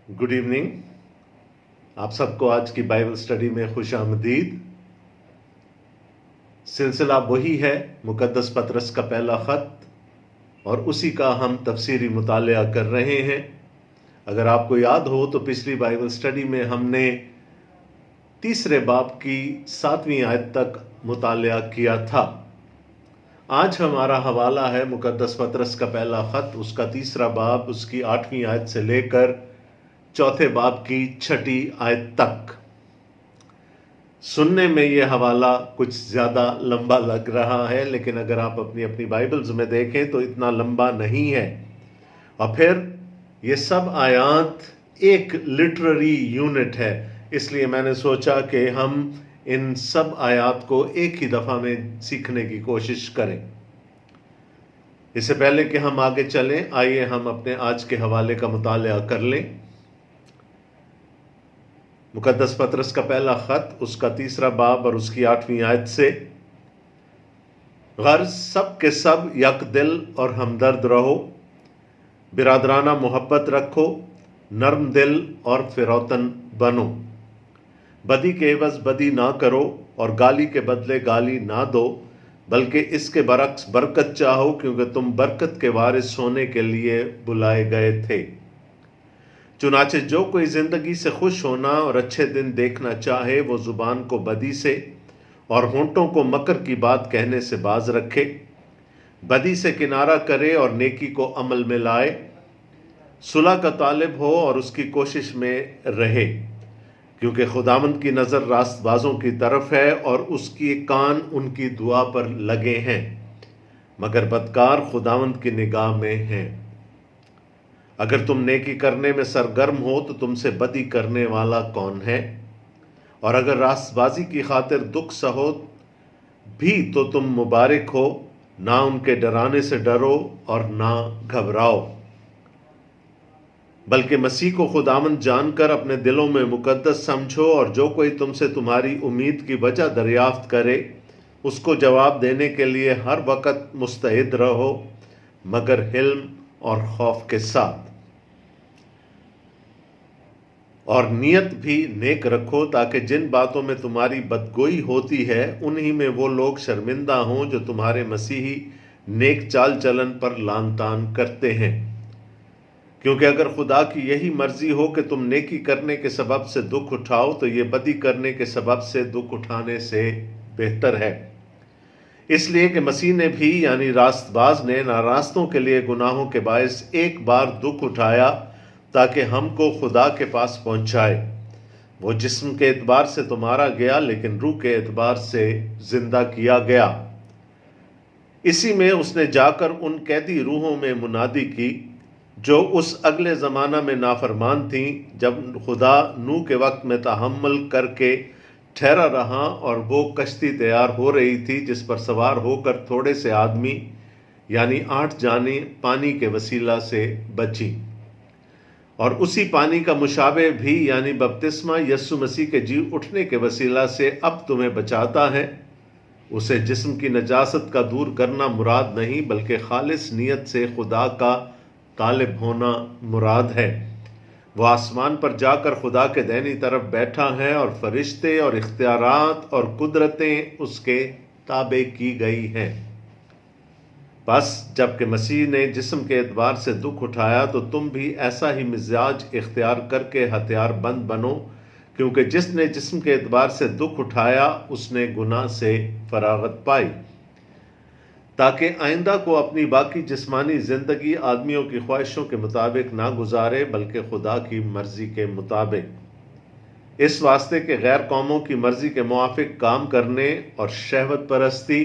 Good evening. आप सबको आज की बाइबल स्टडी में खुश आमदीद। सिलसिला वही है मुकद्दस पतरस का पहला ख़त और उसी का हम तफसीरी मुतालिया कर रहे हैं। अगर आपको याद हो तो पिछली बाइबल स्टडी में हमने तीसरे बाब की 7वीं आयत तक मुतालिया किया था। आज हमारा हवाला है मुकद्दस पतरस का पहला ख़त, उसका तीसरा बाब, उसकी 8वीं आयत से लेकर चौथे बाब की 6ठी आयत तक। सुनने में यह हवाला कुछ ज़्यादा लंबा लग रहा है, लेकिन अगर आप अपनी अपनी बाइबल्स में देखें तो इतना लंबा नहीं है। और फिर ये सब आयात एक लिटरेरी यूनिट है, इसलिए मैंने सोचा कि हम इन सब आयात को एक ही दफ़ा में सीखने की कोशिश करें। इससे पहले कि हम आगे चलें, आइए हम अपने आज के हवाले का मुतालिया कर लें। मुकद्दस पतरस का पहला ख़त, उसका तीसरा बाब और उसकी 8वीं आयत से, गर्ज सब के सब यक दिल और हमदर्द रहो, बिरादराना मोहब्बत रखो, नर्म दिल और फिरौतन बनो, बदी के एवज बदी ना करो और गाली के बदले गाली ना दो, बल्कि इसके बरक्स बरकत चाहो, क्योंकि तुम बरकत के वारिस होने के लिए बुलाए गए थे। चुनाचे जो कोई जिंदगी से खुश होना और अच्छे दिन देखना चाहे, वो जुबान को बदी से और होंठों को मकर की बात कहने से बाज रखे, बदी से किनारा करे और नेकी को अमल में लाए, सुलह का तालिब हो और उसकी कोशिश में रहे, क्योंकि खुदावंद की नज़र रास्तबाजों की तरफ है और उसकी कान उनकी दुआ पर लगे हैं, मगर बदकार खुदावंद की निगाह में हैं। अगर तुम नेकी करने में सरगर्म हो तो तुमसे बदी करने वाला कौन है? और अगर रास्तबाजी की खातिर दुख सहो भी तो तुम मुबारक हो, ना उनके डराने से डरो और ना घबराओ, बल्कि मसीह को खुदावंद जानकर अपने दिलों में मुकद्दस समझो, और जो कोई तुमसे तुम्हारी उम्मीद की वजह दरियाफ्त करे उसको जवाब देने के लिए हर वक्त मुस्तैद रहो, मगर हिल्म और खौफ के साथ, और नियत भी नेक रखो, ताकि जिन बातों में तुम्हारी बदगोई होती है उन्हीं में वो लोग शर्मिंदा हों जो तुम्हारे मसीही नेक चाल चलन पर लान तान करते हैं। क्योंकि अगर खुदा की यही मर्जी हो कि तुम नेकी करने के सबब से दुख उठाओ, तो ये बदी करने के सबब से दुख उठाने से बेहतर है। इसलिए कि मसीह ने भी, यानी रास्तबाज ने, नारास्तों के लिए गुनाहों के बायस एक बार दुख उठाया ताकि हमको खुदा के पास पहुंचाए। वो जिस्म के एतबार से तो मारा गया, लेकिन रूह के एतबार से जिंदा किया गया। इसी में उसने जाकर उन कैदी रूहों में मुनादी की जो उस अगले ज़माना में नाफरमान थीं, जब खुदा नूह के वक्त में तहम्मुल करके ठहरा रहा और वो कश्ती तैयार हो रही थी, जिस पर सवार होकर थोड़े से आदमी यानी 8 जाने पानी के वसीला से बची। और उसी पानी का मुशाबे भी, यानी बपतिस्मा यस्सु मसीह के जी उठने के वसीला से अब तुम्हें बचाता है। उसे जिस्म की नजासत का दूर करना मुराद नहीं, बल्कि खालिस नियत से खुदा का तालिब होना मुराद है। वह आसमान पर जाकर खुदा के दाहिनी तरफ बैठा है और फरिश्ते और इख्तियारात और कुदरतें उसके ताबे की गई हैं। बस जबकि मसीह ने जिस्म के एतबार से दुख उठाया, तो तुम भी ऐसा ही मिजाज इख्तियार करके हथियारबंद बनो, क्योंकि जिसने जिस्म के एतबार से दुख उठाया उसने गुनाह से फरागत पाई, ताकि आइंदा को अपनी बाकी जिस्मानी ज़िंदगी आदमियों की ख्वाहिशों के मुताबिक ना गुजारे, बल्कि खुदा की मर्ज़ी के मुताबिक। इस वास्ते के गैर कौमों की मर्ज़ी के मुआफिक काम करने और शहवत परस्ती,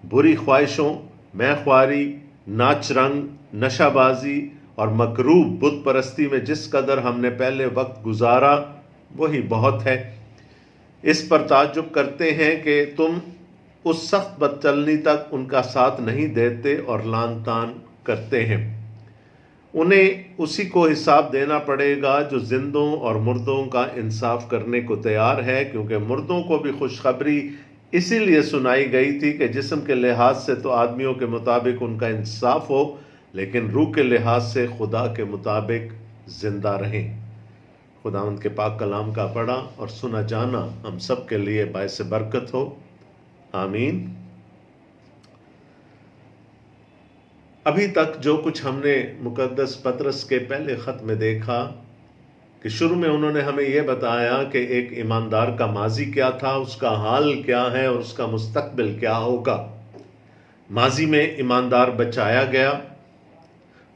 बुरी ख्वाहिशों, मैख्वारी, नाच रंग, नशाबाजी और मकरूह बुत परस्ती में जिस कदर हमने पहले वक्त गुजारा वही बहुत है। इस पर ताज्जुब करते हैं कि तुम उस सख्त बदचलनी तक उनका साथ नहीं देते और लान तान करते हैं। उन्हें उसी को हिसाब देना पड़ेगा जो जिंदों और मुर्दों का इंसाफ करने को तैयार है, क्योंकि मुर्दों को भी खुशखबरी इसीलिए सुनाई गई थी कि जिस्म के लिहाज से तो आदमियों के मुताबिक उनका इंसाफ हो, लेकिन रूह के लिहाज से खुदा के मुताबिक जिंदा रहें। खुदावंद के पाक कलाम का पढ़ा और सुना जाना हम सब के लिए बायस बरकत हो। आमीन। अभी तक जो कुछ हमने मुकद्दस पतरस के पहले खत में देखा कि शुरू में उन्होंने हमें यह बताया कि एक ईमानदार का माजी क्या था, उसका हाल क्या है और उसका मुस्तकबिल क्या होगा। माजी में ईमानदार बचाया गया,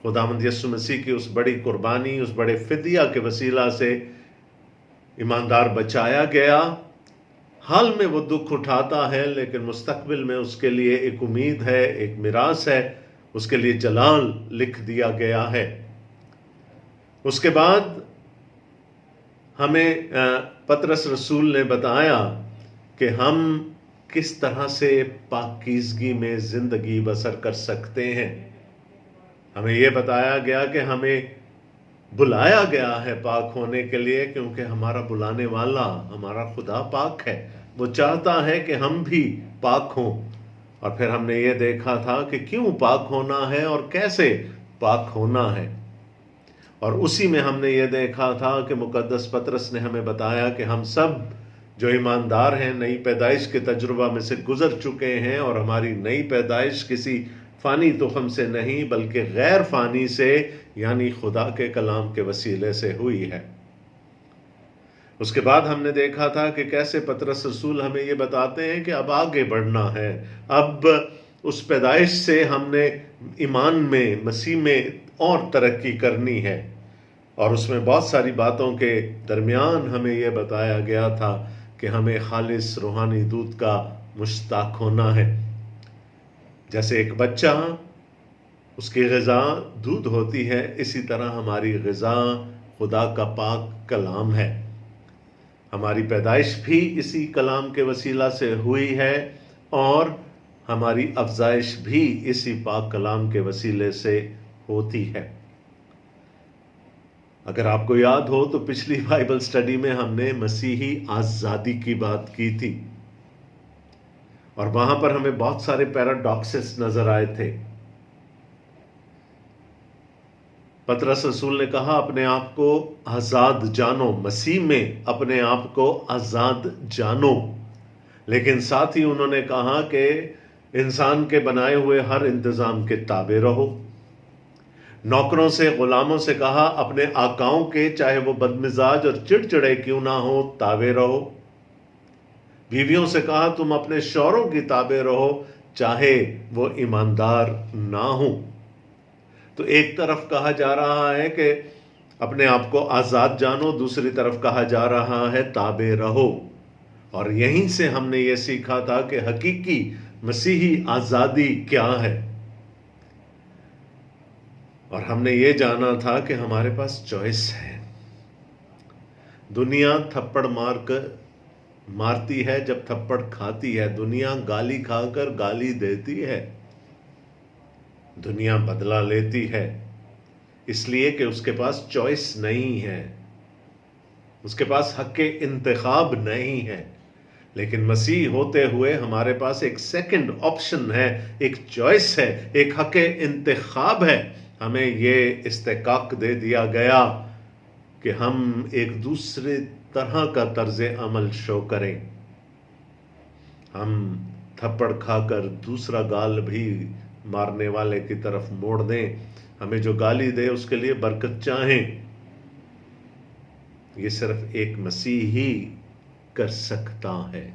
खुदावंद यीशु मसीह की उस बड़ी कुर्बानी, उस बड़े फिदिया के वसीला से ईमानदार बचाया गया। हाल में वो दुख उठाता है, लेकिन मुस्तकबिल में उसके लिए एक उम्मीद है, एक मिरास है, उसके लिए जलाल लिख दिया गया है। उसके बाद हमें पतरस रसूल ने बताया कि हम किस तरह से पाकीज़गी में जिंदगी बसर कर सकते हैं। हमें यह बताया गया कि हमें बुलाया गया है पाक होने के लिए, क्योंकि हमारा बुलाने वाला हमारा खुदा पाक है। वो चाहता है कि हम भी पाक हों। और फिर हमने ये देखा था कि क्यों पाक होना है और कैसे पाक होना है। और उसी में हमने ये देखा था कि मुकद्दस पतरस ने हमें बताया कि हम सब जो ईमानदार हैं, नई पैदाइश के तजुर्बा में से गुजर चुके हैं, और हमारी नई पैदाइश किसी फ़ानी तुख़म से नहीं बल्कि गैर फ़ानी से, यानी खुदा के कलाम के वसीले से हुई है। उसके बाद हमने देखा था कि कैसे पतरस रसूल हमें ये बताते हैं कि अब आगे बढ़ना है। अब उस पैदाइश से हमने ईमान में, मसीह में और तरक्की करनी है। और उसमें बहुत सारी बातों के दरमियान हमें यह बताया गया था कि हमें खालिस रूहानी दूध का मुश्ताक होना है। जैसे एक बच्चा, उसकी ग़िज़ा दूध होती है, इसी तरह हमारी ग़िज़ा खुदा का पाक कलाम है। हमारी पैदाइश भी इसी कलाम के वसीला से हुई है और हमारी अफजाइश भी इसी पाक कलाम के वसीले से होती है। अगर आपको याद हो तो पिछली बाइबल स्टडी में हमने मसीही आज़ादी की बात की थी, और वहां पर हमें बहुत सारे पैराडॉक्सेस नजर आए थे। पतरस रसूल ने कहा अपने आप को आज़ाद जानो, मसीह में अपने आप को आज़ाद जानो, लेकिन साथ ही उन्होंने कहा कि इंसान के बनाए हुए हर इंतज़ाम के ताबे रहो। नौकरों से, गुलामों से कहा अपने आकाओं के, चाहे वो बदमिजाज और चिड़चिड़े क्यों ना हो, ताबे रहो। बीवियों से कहा तुम अपने शौहरों की ताबे रहो, चाहे वो ईमानदार ना हो। तो एक तरफ कहा जा रहा है कि अपने आप को आज़ाद जानो, दूसरी तरफ कहा जा रहा है ताबे रहो। और यहीं से हमने ये सीखा था कि हकीकी मसीही आज़ादी क्या है। और हमने ये जाना था कि हमारे पास चॉइस है। दुनिया थप्पड़ मारती है जब थप्पड़ खाती है, दुनिया गाली खाकर गाली देती है, दुनिया बदला लेती है, इसलिए कि उसके पास चॉइस नहीं है, उसके पास हक़ इंतखाब नहीं है। लेकिन मसीह होते हुए हमारे पास एक सेकंड ऑप्शन है, एक चॉइस है, एक हक़ इंतखाब है। हमें ये इस्तेकाक दे दिया गया कि हम एक दूसरे तरह का तर्ज अमल शो करें। हम थप्पड़ खाकर दूसरा गाल भी मारने वाले की तरफ मोड़ दें, हमें जो गाली दे उसके लिए बरकत चाहें। ये सिर्फ एक मसीह ही कर सकता है।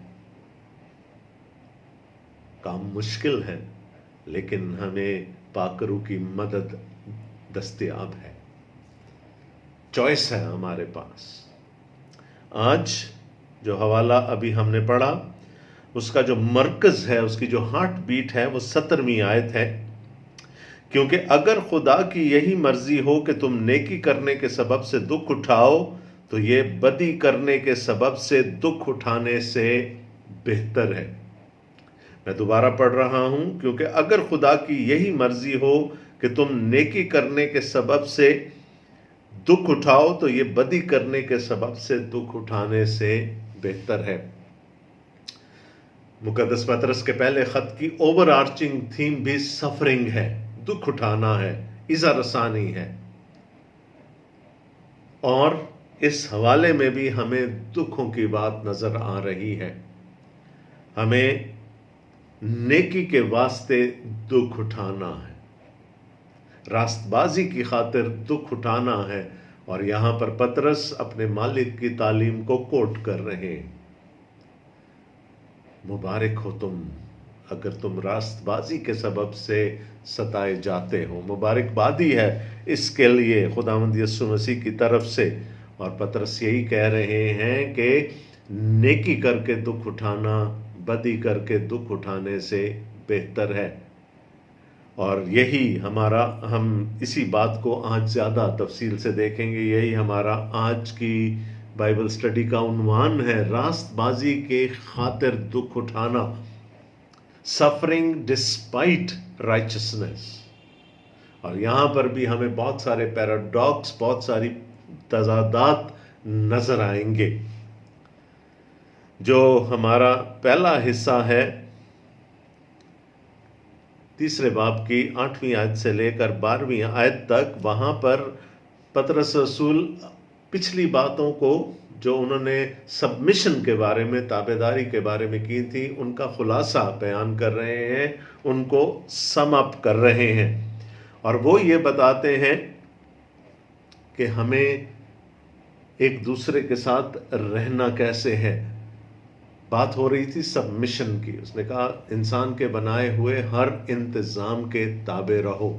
काम मुश्किल है, लेकिन हमें पाकरू की मदद दस्तयाब है। चॉइस है हमारे पास। आज जो हवाला अभी हमने पढ़ा, उसका जो मरकज़ है, उसकी जो हार्ट बीट है, वो 17वीं आयत है। क्योंकि अगर खुदा की यही मर्जी हो कि तुम नेकी करने के सबब से दुख उठाओ, तो ये बदी करने के सबब से दुख उठाने से बेहतर है। मैं दोबारा पढ़ रहा हूं, क्योंकि अगर खुदा की यही मर्जी हो कि तुम नेकी करने के सबब से दुख उठाओ, तो ये बदी करने के सबब से दुख उठाने से बेहतर है। मुकद्दस पतरस के पहले खत की ओवर आर्चिंग थीम भी सफरिंग है, दुख उठाना है, इज़ा रसानी है। और इस हवाले में भी हमें दुखों की बात नजर आ रही है। हमें नेकी के वास्ते दुख उठाना है, रास्तबाजी की खातिर दुख उठाना है। और यहां पर पतरस अपने मालिक की तालीम को कोट कर रहे हैं। मुबारक हो तुम अगर तुम रास्तबाजी के सबब से सताए जाते हो। मुबारकबादी है इसके लिए खुदावंद यीशु मसीह की तरफ से। और पतरस यही कह रहे हैं कि नेकी करके दुख उठाना बदी करके दुख उठाने से बेहतर है। और यही हमारा, हम इसी बात को आज ज़्यादा तफसील से देखेंगे। यही हमारा आज की बाइबल स्टडी का उन्वान है, रास्तबाजी के खातिर दुख उठाना, सफरिंग डिस्पाइट राइचसनेस। और यहां पर भी हमें बहुत सारे पैराडॉक्स, बहुत सारी तजादात नजर आएंगे। जो हमारा पहला हिस्सा है 3 बाब की 8वीं आयत से लेकर 12वीं आयत तक, वहां पर पतरस रसूल पिछली बातों को जो उन्होंने सबमिशन के बारे में, ताबेदारी के बारे में की थी, उनका खुलासा बयान कर रहे हैं, उनको सम अप कर रहे हैं। और वो ये बताते हैं कि हमें एक दूसरे के साथ रहना कैसे है। बात हो रही थी सबमिशन की। उसने कहा इंसान के बनाए हुए हर इंतज़ाम के ताबे रहो।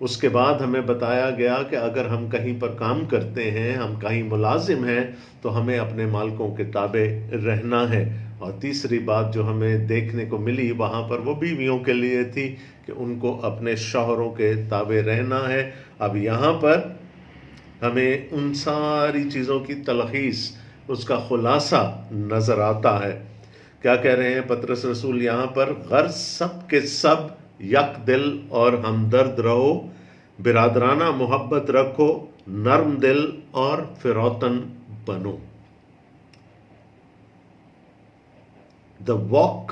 उसके बाद हमें बताया गया कि अगर हम कहीं पर काम करते हैं, हम कहीं मुलाजिम हैं, तो हमें अपने मालिकों के ताबे रहना है। और तीसरी बात जो हमें देखने को मिली वहाँ पर वो बीवियों के लिए थी कि उनको अपने शौहरों के ताबे रहना है। अब यहाँ पर हमें उन सारी चीज़ों की तलखीस, उसका खुलासा नजर आता है। क्या कह रहे हैं पतरस रसूल यहाँ पर? गर्ज सब के सब यक दिल और हमदर्द रहो, बिरादराना मोहब्बत रखो, नर्म दिल और फिरौतन बनो। The walk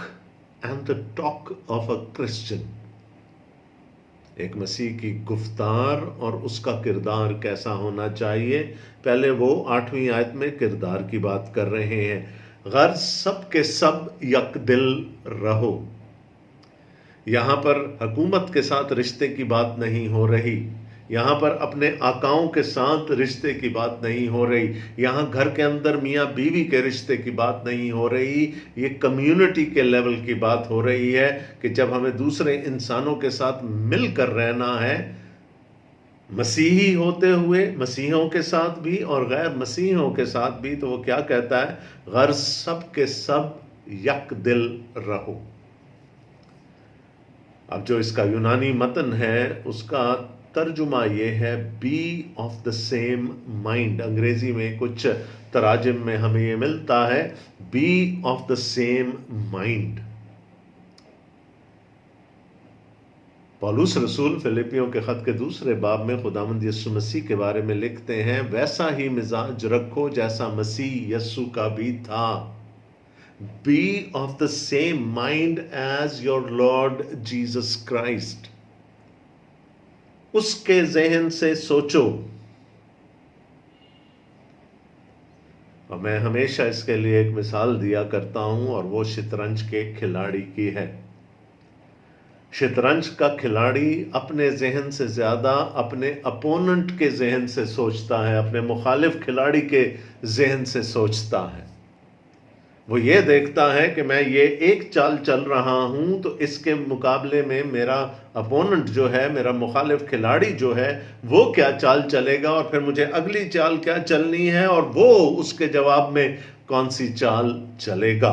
and the talk of a Christian, एक मसीह की गुफ्तार और उसका किरदार कैसा होना चाहिए। पहले वो 8वीं आयत में किरदार की बात कर रहे हैं। गर्ज सब के सब यक दिल रहो। यहां पर हुकूमत के साथ रिश्ते की बात नहीं हो रही, यहां पर अपने आकाओं के साथ रिश्ते की बात नहीं हो रही, यहां घर के अंदर मियाँ बीवी के रिश्ते की बात नहीं हो रही। ये कम्युनिटी के लेवल की बात हो रही है कि जब हमें दूसरे इंसानों के साथ मिलकर रहना है, मसीही होते हुए मसीहों के साथ भी और गैर मसीहों के साथ भी। तो वो क्या कहता है? गर्ज सब के सब यक दिल रहो। अब जो इसका यूनानी मतन है उसका तर्जुमा ये है be of the same mind. अंग्रेजी में कुछ तराजिम में हमें ये मिलता है be of the same mind. पौलुस रसूल फिलिपियों के खत के 2 बाब में खुदावंद यीशु मसीह के बारे में लिखते हैं, वैसा ही मिजाज रखो जैसा मसीह यीशु का भी था। Be of the same mind as your Lord Jesus Christ. उसके जहन से सोचो। और मैं हमेशा इसके लिए एक मिसाल दिया करता हूं और वो शतरंज के खिलाड़ी की है। शतरंज का खिलाड़ी अपने जहन से ज्यादा अपने अपोनेंट के जहन से सोचता है, अपने मुखालिफ खिलाड़ी के जहन से सोचता है। वो ये देखता है कि मैं ये एक चाल चल रहा हूं तो इसके मुकाबले में मेरा अपोनेंट जो है, मेरा मुखालिफ खिलाड़ी जो है, वो क्या चाल चलेगा और फिर मुझे अगली चाल क्या चलनी है और वो उसके जवाब में कौन सी चाल चलेगा।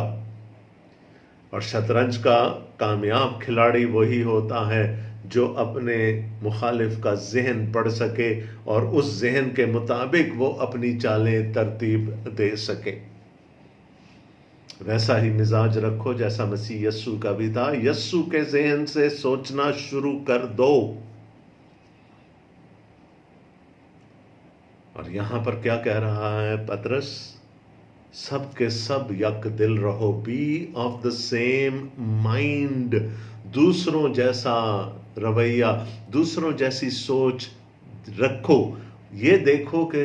और शतरंज का कामयाब खिलाड़ी वही होता है जो अपने मुखालिफ का जहन पढ़ सके और उस जहन के मुताबिक वो अपनी चालें तरतीब दे सके। वैसा ही मिजाज रखो जैसा मसीह यस्सु का भी था। यस्सु के जहन से सोचना शुरू कर दो। और यहां पर क्या कह रहा है पतरस? सब के सब यक दिल रहो, be of the same mind. दूसरों जैसा रवैया, दूसरों जैसी सोच रखो। ये देखो कि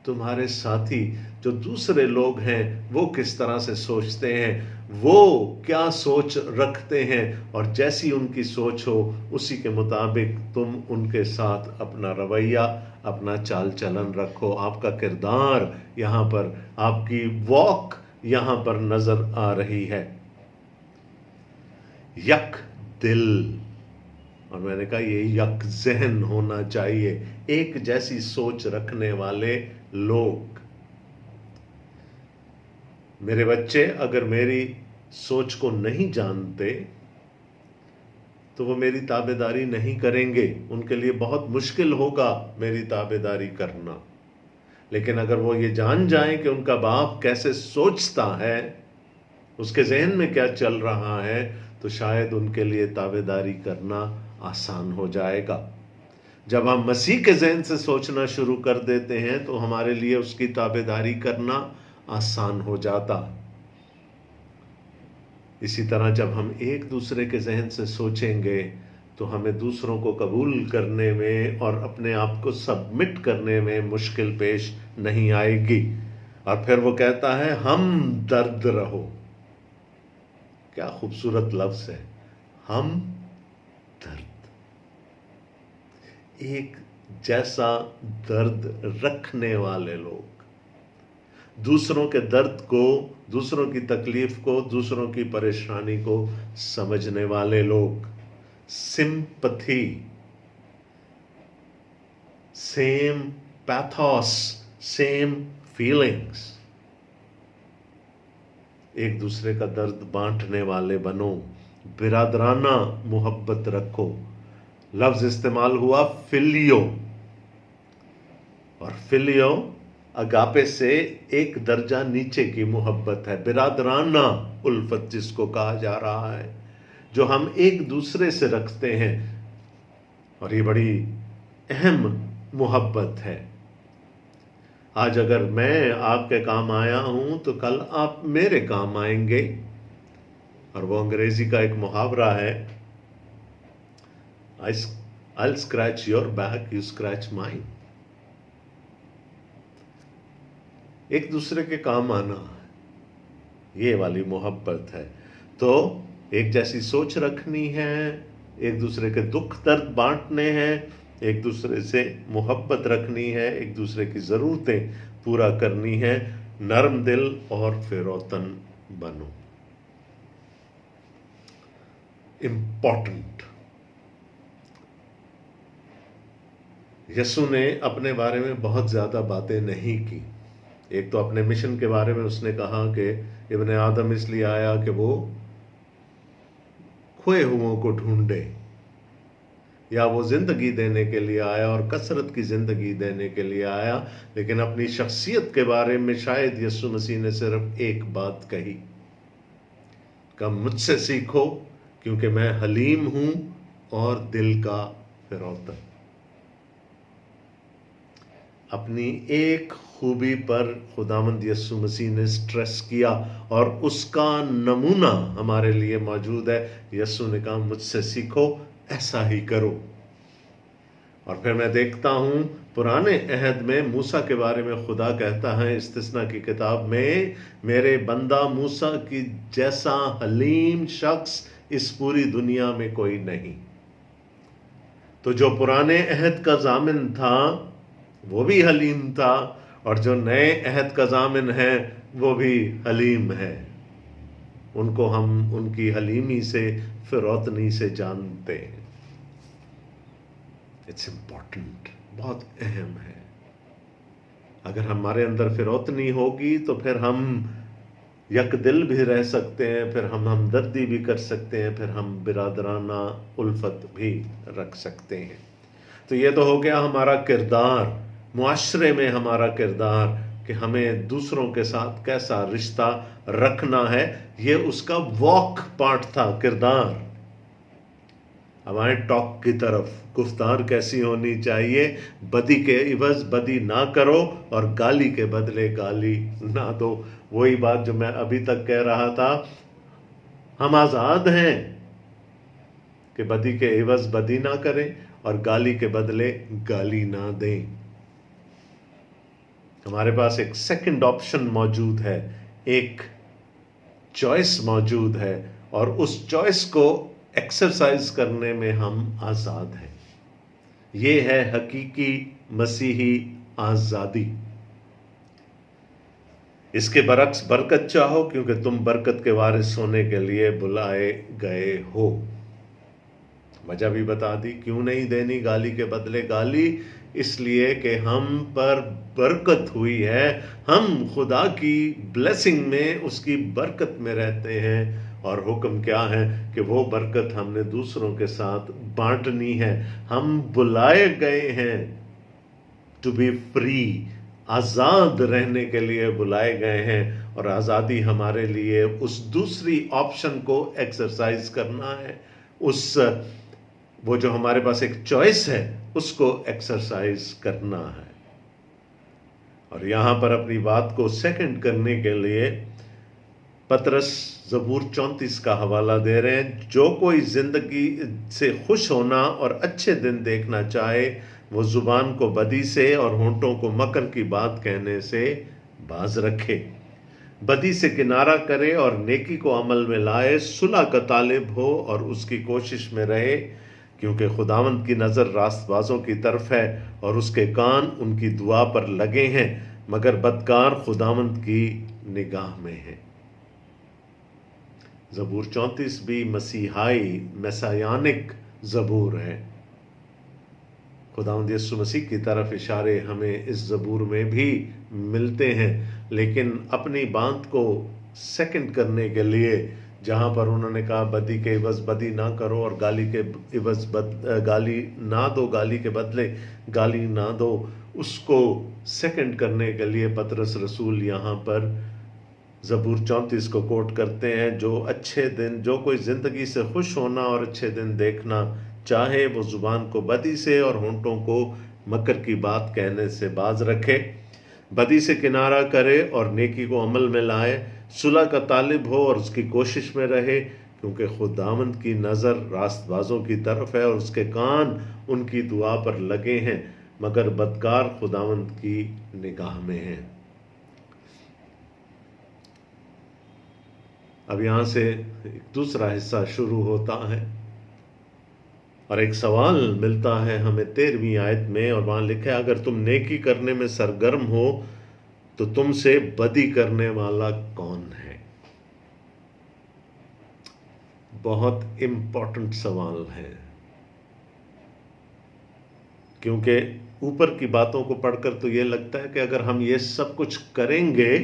तुम्हारे साथी जो दूसरे लोग हैं वो किस तरह से सोचते हैं, वो क्या सोच रखते हैं, और जैसी उनकी सोच हो उसी के मुताबिक तुम उनके साथ अपना रवैया, अपना चाल चलन रखो। आपका किरदार यहाँ पर, आपकी वॉक यहाँ पर नजर आ रही है। यक दिल, और मैंने कहा ये यक ज़हन होना चाहिए, एक जैसी सोच रखने वाले लोग। मेरे बच्चे अगर मेरी सोच को नहीं जानते तो वो मेरी ताबेदारी नहीं करेंगे, उनके लिए बहुत मुश्किल होगा मेरी ताबेदारी करना। लेकिन अगर वो ये जान जाएं कि उनका बाप कैसे सोचता है, उसके जहन में क्या चल रहा है, तो शायद उनके लिए ताबेदारी करना आसान हो जाएगा। जब हम मसीह के जहन से सोचना शुरू कर देते हैं तो हमारे लिए उसकी ताबेदारी करना आसान हो जाता। इसी तरह जब हम एक दूसरे के जहन से सोचेंगे तो हमें दूसरों को कबूल करने में और अपने आप को सबमिट करने में मुश्किल पेश नहीं आएगी। और फिर वो कहता है हम दर्द रहो। क्या खूबसूरत लफ्ज है, हम दर्द। एक जैसा दर्द रखने वाले लोग, दूसरों के दर्द को, दूसरों की तकलीफ को, दूसरों की परेशानी को समझने वाले लोग। Sympathy, same pathos, same feelings. एक दूसरे का दर्द बांटने वाले बनो, बिरादराना मोहब्बत रखो। लफ्ज इस्तेमाल हुआ फिलियो, और फिलियो अगापे से एक दर्जा नीचे की मोहब्बत है। बिरादराना उल्फत जिसको कहा जा रहा है, जो हम एक दूसरे से रखते हैं, और ये बड़ी अहम मोहब्बत है। आज अगर मैं आपके काम आया हूं तो कल आप मेरे काम आएंगे। और वो अंग्रेजी का एक मुहावरा है, I'll scratch your back, you scratch mine। एक दूसरे के काम आना, ये वाली मोहब्बत है। तो एक जैसी सोच रखनी है, एक दूसरे के दुख दर्द बांटने हैं, एक दूसरे से मोहब्बत रखनी है, एक दूसरे की ज़रूरतें पूरा करनी है। नरम दिल और फिरौतन बनो। इम्पॉर्टेंट। यसु ने अपने बारे में बहुत ज़्यादा बातें नहीं की। एक तो अपने मिशन के बारे में उसने कहा कि इब्ने आदम इसलिए आया कि वो खोए हुओं को ढूंढे, या वो ज़िंदगी देने के लिए आया और कसरत की ज़िंदगी देने के लिए आया। लेकिन अपनी शख्सियत के बारे में शायद यीशु मसीह ने सिर्फ एक बात कही, कि मुझसे सीखो क्योंकि मैं हलीम हूं और दिल का फिरौतन। अपनी एक खूबी पर खुदावंद यीशु मसीह ने स्ट्रेस किया और उसका नमूना हमारे लिए मौजूद है। यीशु ने कहा मुझसे सीखो, ऐसा ही करो। और फिर मैं देखता हूं पुराने अहद में मूसा के बारे में खुदा कहता है इस्तिस्ना की किताब में, मेरे बंदा मूसा की जैसा हलीम शख्स इस पूरी दुनिया में कोई नहीं। तो जो पुराने अहद का जामिन था वो भी हलीम था, और जो नए अहद का जामिन है वो भी हलीम है। उनको हम उनकी हलीमी से, फिरौतनी से जानते हैं। इट्स इम्पॉर्टेंट, बहुत अहम है। अगर हमारे अंदर फिरौतनी होगी तो फिर हम यकदिल भी रह सकते हैं, फिर हम हमदर्दी भी कर सकते हैं, फिर हम बिरादराना उल्फत भी रख सकते हैं। तो ये तो हो गया हमारा किरदार, मुआशरे में हमारा किरदार, कि हमें दूसरों के साथ कैसा रिश्ता रखना है। ये उसका वॉक पार्ट था, किरदार। अब आए टॉक की तरफ। गुफ्तार कैसी होनी चाहिए? बदी के इवज बदी ना करो और गाली के बदले गाली ना दो। वही बात जो मैं अभी तक कह रहा था, हम आज़ाद हैं कि बदी के इवज बदी ना करें और गाली के बदले गाली ना दें। हमारे पास एक सेकंड ऑप्शन मौजूद है, एक चॉइस मौजूद है, और उस चॉइस को एक्सरसाइज करने में हम आज़ाद हैं। ये है हकीकी मसीही आज़ादी। इसके बरक्स बरकत चाहो, क्योंकि तुम बरकत के वारिस होने के लिए बुलाए गए हो। वजह भी बता दी, क्यों नहीं देनी गाली के बदले गाली, इसलिए कि हम पर बरकत हुई है, हम खुदा की ब्लेसिंग में, उसकी बरकत में रहते हैं। और हुक्म क्या है कि वो बरकत हमने दूसरों के साथ बांटनी है। हम बुलाए गए हैं टू बी फ्री, आज़ाद रहने के लिए बुलाए गए हैं, और आज़ादी हमारे लिए उस दूसरी ऑप्शन को एक्सरसाइज करना है, उस वो जो हमारे पास एक चॉइस है उसको एक्सरसाइज करना है। और यहां पर अपनी बात को सेकंड करने के लिए पतरस ज़बूर 34 का हवाला दे रहे हैं। जो कोई जिंदगी से खुश होना और अच्छे दिन देखना चाहे, वो जुबान को बदी से और होंठों को मकर की बात कहने से बाज रखे। बदी से किनारा करे और नेकी को अमल में लाए, सुलह का तालिब हो और उसकी कोशिश में रहे, क्योंकि खुदावंद की नज़र रास्तबाजों की तरफ है और उसके कान उनकी दुआ पर लगे हैं, मगर बदकार खुदावंद की निगाह में है। ज़बूर 34 भी मसीहाई मैसायानिक ज़बूर है। खुदावंद यीशु मसीह की तरफ इशारे हमें इस ज़बूर में भी मिलते हैं, लेकिन अपनी बात को सेकंड करने के लिए, जहाँ पर उन्होंने कहा बदी के इवज़ बदी ना करो और गाली के इवज़ गाली ना दो, गाली के बदले गाली ना दो, उसको सेकंड करने के लिए पतरस रसूल यहाँ पर ज़बूर 34 को कोट करते हैं। जो अच्छे दिन, जो कोई ज़िंदगी से खुश होना और अच्छे दिन देखना चाहे, वो ज़ुबान को बदी से और होंठों को मकर की बात कहने से बाज रखे। बदी से किनारा करे और नेकी को अमल में लाए, सुलह का तालिब हो और उसकी कोशिश में रहे, क्योंकि खुदावंद की नज़र रास्तबाजों की तरफ है और उसके कान उनकी दुआ पर लगे हैं, मगर बदकार खुदावंद की निगाह में हैं। अब यहाँ से एक दूसरा हिस्सा शुरू होता है और एक सवाल मिलता है हमें 13वीं आयत में, और वहाँ लिखा है, अगर तुम नेकी करने में सरगर्म हो तो तुमसे बदी करने वाला कौन है। बहुत इंपॉर्टेंट सवाल है, क्योंकि ऊपर की बातों को पढ़कर तो ये लगता है कि अगर हम ये सब कुछ करेंगे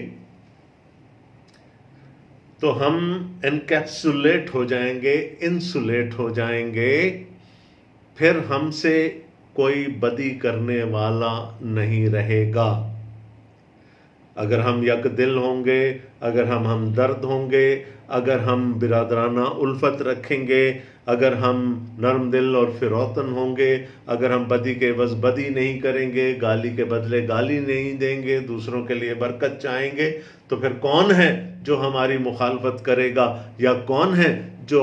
तो हम एनकैप्सुलेट हो जाएंगे, इंसुलेट हो जाएंगे, फिर हमसे कोई बदी करने वाला नहीं रहेगा। अगर हम यक दिल होंगे, अगर हम हमदर्द होंगे, अगर हम बिरादराना उल्फत रखेंगे, अगर हम नरम दिल और फिरौतन होंगे, अगर हम बदी के बस बदी नहीं करेंगे, गाली के बदले गाली नहीं देंगे, दूसरों के लिए बरकत चाहेंगे, तो फिर कौन है जो हमारी मुखालफत करेगा, या कौन है जो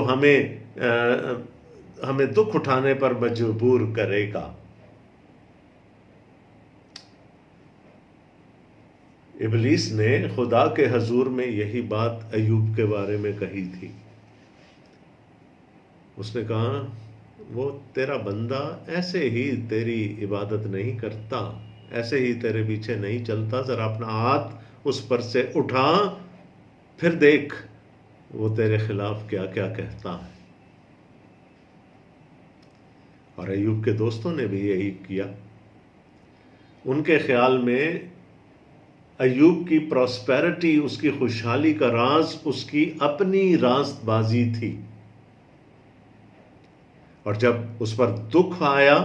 हमें दुख उठाने पर मजबूर करेगा। इबलीस ने खुदा के हजूर में यही बात अय्यूब के बारे में कही थी। उसने कहा, वो तेरा बंदा ऐसे ही तेरी इबादत नहीं करता, ऐसे ही तेरे पीछे नहीं चलता, जरा अपना हाथ उस पर से उठा, फिर देख वो तेरे खिलाफ क्या क्या कहता है। और अय्यूब के दोस्तों ने भी यही किया। उनके ख्याल में अय्यूब की प्रॉस्पेरिटी, उसकी खुशहाली का राज उसकी अपनी रास्तबाजी थी। और जब उस पर दुख आया,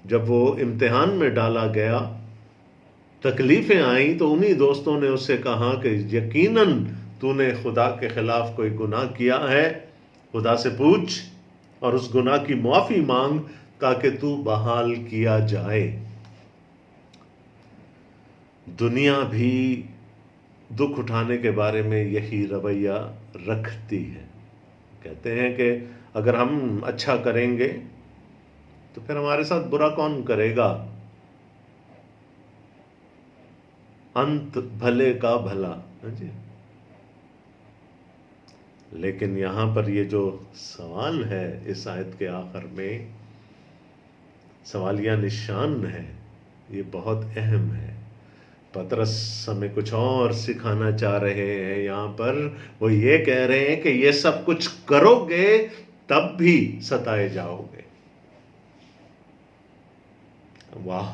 जब वो इम्तिहान में डाला गया, तकलीफें आई, तो उन्हीं दोस्तों ने उससे कहा कि यकीनन तूने खुदा के खिलाफ कोई गुनाह किया है, खुदा से पूछ और उस गुनाह की माफी मांग, ताकि तू बहाल किया जाए। दुनिया भी दुख उठाने के बारे में यही रवैया रखती है। कहते हैं कि अगर हम अच्छा करेंगे तो फिर हमारे साथ बुरा कौन करेगा। अंत भले का भला। हाँ जी। लेकिन यहां पर ये जो सवाल है इस आयत के आखिर में, सवालिया निशान है, ये बहुत अहम है। पतरस हमें कुछ और सिखाना चाह रहे हैं यहां पर। वो ये कह रहे हैं कि ये सब कुछ करोगे तब भी सताए जाओगे। वाह,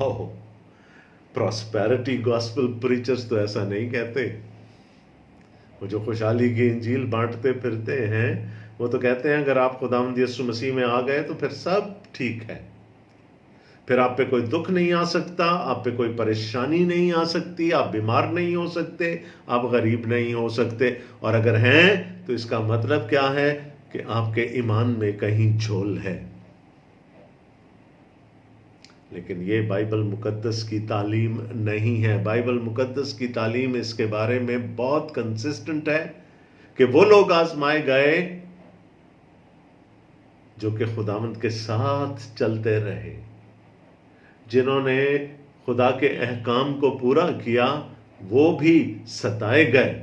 प्रॉस्पेरिटी गॉस्पेल प्रीचर्स तो ऐसा नहीं कहते। वो जो खुशहाली की इंजील बांटते फिरते हैं, वो तो कहते हैं अगर आप खुदावंद यीशु मसीह में आ गए तो फिर सब ठीक है, फिर आप पे कोई दुख नहीं आ सकता, आप पे कोई परेशानी नहीं आ सकती, आप बीमार नहीं हो सकते, आप गरीब नहीं हो सकते। और अगर हैं तो इसका मतलब क्या है कि आपके ईमान में कहीं झोल है। लेकिन ये बाइबल मुकद्दस की तालीम नहीं है। बाइबल मुकद्दस की तालीम इसके बारे में बहुत कंसिस्टेंट है कि वो लोग आजमाए गए जो कि खुदावंद के साथ चलते रहे, जिन्होंने खुदा के अहकाम को पूरा किया, वो भी सताए गए।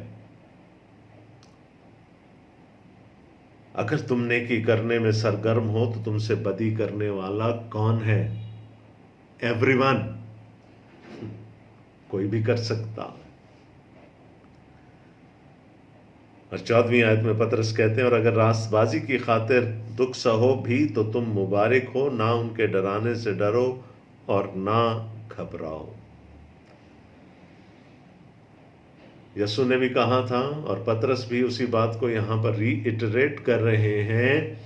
अगर तुम नेकी करने में सरगर्म हो तो तुमसे बदी करने वाला कौन है? एवरीवन, कोई भी कर सकता। और 14वीं आयत में पतरस कहते हैं, और अगर रास्तबाजी की खातिर दुख सहो भी तो तुम मुबारक हो, ना उनके डराने से डरो और ना घबराओ। यसु ने भी कहा था और पतरस भी उसी बात को यहां पर रीइटरेट कर रहे हैं